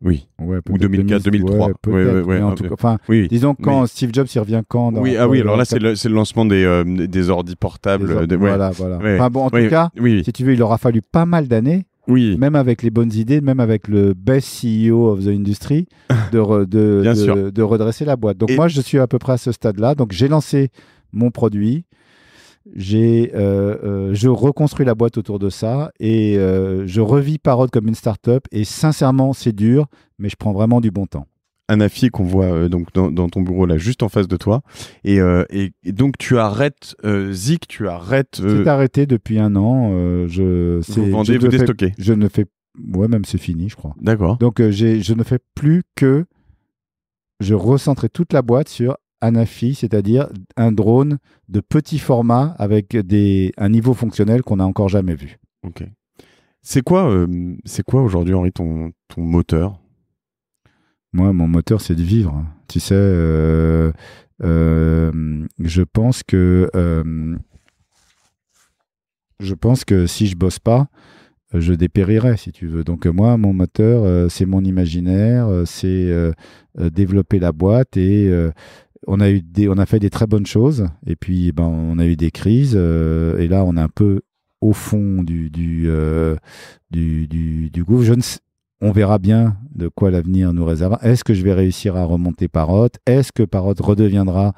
Oui. Ouais, ou 2004, 2003. Ouais, en tout cas, enfin, oui, disons quand Steve Jobs il revient quand oui, alors là c'est le lancement des ordi portables. Voilà. Ouais. Enfin bon, en tout cas, si tu veux, il aura fallu pas mal d'années. Oui. Même avec les bonnes idées, même avec le best CEO of the industry, de redresser la boîte. Donc moi, je suis à peu près à ce stade-là. Donc j'ai lancé mon produit, je reconstruis la boîte autour de ça et je revis Parrot comme une start-up. Et sincèrement, c'est dur, mais je prends vraiment du bon temps. Anafi qu'on voit donc dans ton bureau là, juste en face de toi. Et donc tu arrêtes Zik, tu arrêtes. C'est arrêté depuis 1 an. Vous vendez, vous déstockez. Je ne fais. Ouais, même c'est fini, je crois. D'accord. Donc je ne fais plus que. Je recentrais toute la boîte sur Anafi, c'est-à-dire un drone de petit format avec un niveau fonctionnel qu'on n'a encore jamais vu. Ok. C'est quoi aujourd'hui, Henri, ton moteur? Moi, mon moteur, c'est de vivre. Tu sais, je pense que si je bosse pas, je dépérirais, si tu veux. Donc moi, mon moteur, c'est mon imaginaire, c'est développer la boîte et on a fait des très bonnes choses. Et puis, on a eu des crises. Et là, on est un peu au fond du gouffre. On verra bien de quoi l'avenir nous réserve. Est-ce que je vais réussir à remonter Parrot? Est-ce que Parrot redeviendra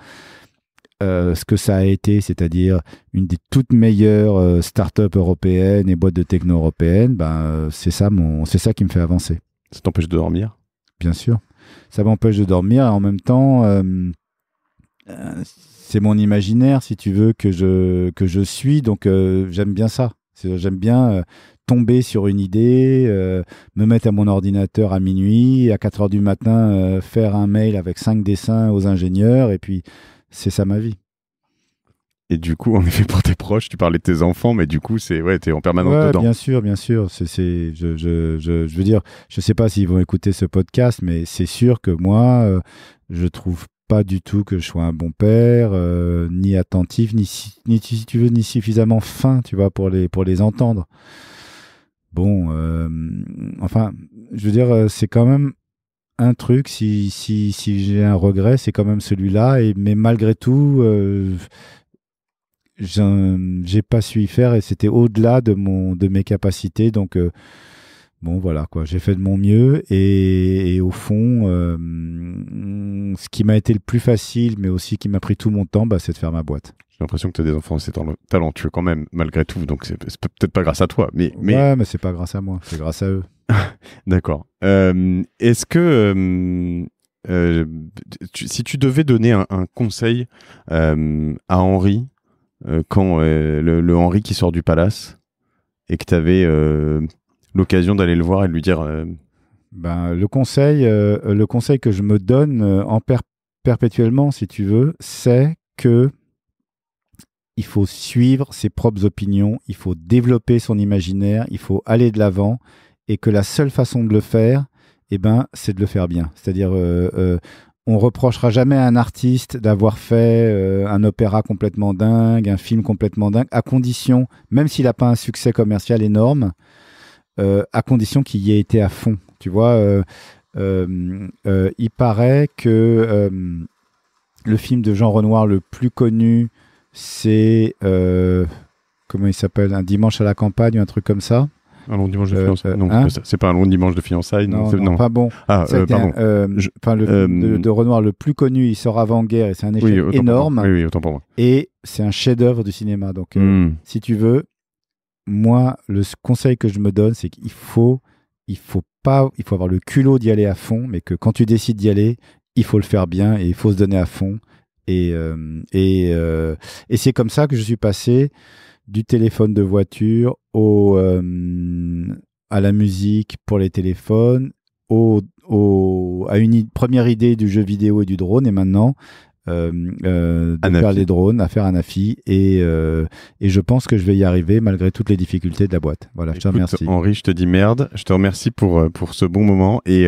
ce que ça a été, c'est-à-dire une des toutes meilleures startups européennes et boîtes de techno européennes? C'est ça qui me fait avancer. Ça t'empêche de dormir? Bien sûr. Ça m'empêche de dormir et en même temps, c'est mon imaginaire, si tu veux, que je suis. Donc, j'aime bien ça. J'aime bien tomber sur une idée, me mettre à mon ordinateur à minuit, à 4 heures du matin, faire un mail avec 5 dessins aux ingénieurs, et puis c'est ça ma vie. Et du coup, en effet, pour tes proches, tu parlais de tes enfants, mais du coup, t'es en permanence dedans. Bien sûr. Je veux dire, je sais pas s'ils vont écouter ce podcast, mais c'est sûr que moi, je trouve pas du tout que je sois un bon père, ni attentif, ni si tu veux, ni suffisamment fin, tu vois, pour les entendre. Bon, enfin, je veux dire, c'est quand même un truc, si j'ai un regret, c'est quand même celui-là, mais malgré tout, j'ai pas su y faire et c'était au-delà de mes capacités, donc bon voilà quoi, j'ai fait de mon mieux et au fond, ce qui m'a été le plus facile, mais aussi qui m'a pris tout mon temps, c'est de faire ma boîte. J'ai l'impression que tu as des enfants assez talentueux quand même, malgré tout, donc c'est peut-être pas grâce à toi. Mais... Ouais, mais c'est pas grâce à moi, c'est grâce à eux. D'accord. Est-ce que si tu devais donner un conseil à Henri, quand le Henri qui sort du palace, et que tu avais l'occasion d'aller le voir et de lui dire... le conseil que je me donne perpétuellement, si tu veux, c'est que il faut suivre ses propres opinions, il faut développer son imaginaire, il faut aller de l'avant, et que la seule façon de le faire, c'est de le faire bien. C'est-à-dire, on reprochera jamais à un artiste d'avoir fait un opéra complètement dingue, un film complètement dingue, à condition, même s'il n'a pas un succès commercial énorme, à condition qu'il y ait été à fond. Tu vois, il paraît que le film de Jean Renoir le plus connu, c'est comment il s'appelle, Un dimanche à la campagne, un truc comme ça. Un long dimanche de fiançailles. Non, c'est pas un long dimanche de fiançailles. Non. Enfin bon. Pardon. De Renoir le plus connu, il sort avant-guerre et c'est un échec énorme. Oui, autant pour moi. Et c'est un chef-d'œuvre du cinéma. Donc, si tu veux, moi, le conseil que je me donne, c'est qu'il faut avoir le culot d'y aller à fond, mais que quand tu décides d'y aller, il faut le faire bien et il faut se donner à fond. Et c'est comme ça que je suis passé du téléphone de voiture à la musique pour les téléphones, à une première idée du jeu vidéo et du drone, et maintenant de faire les drones, à faire Anafi, et je pense que je vais y arriver malgré toutes les difficultés de la boîte. Voilà, je te remercie. Henri, je te dis merde. Je te remercie pour ce bon moment et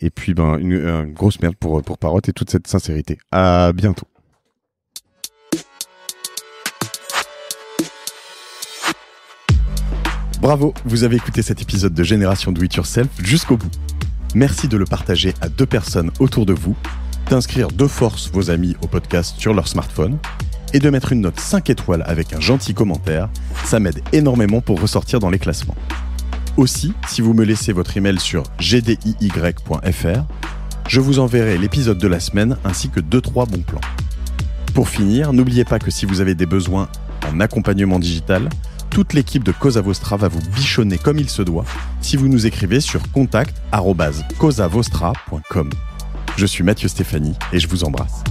puis une grosse merde pour Parrot et toute cette sincérité. À bientôt. Bravo, vous avez écouté cet épisode de Génération Do It Yourself jusqu'au bout. Merci de le partager à 2 personnes autour de vous, d'inscrire de force vos amis au podcast sur leur smartphone et de mettre une note 5 étoiles avec un gentil commentaire. Ça m'aide énormément pour ressortir dans les classements. Aussi, si vous me laissez votre email sur gdiy.fr, je vous enverrai l'épisode de la semaine ainsi que 2-3 bons plans. Pour finir, n'oubliez pas que si vous avez des besoins en accompagnement digital, toute l'équipe de Cosa Vostra va vous bichonner comme il se doit si vous nous écrivez sur contact@cosavostra.com. Je suis Mathieu Stéphanie et je vous embrasse.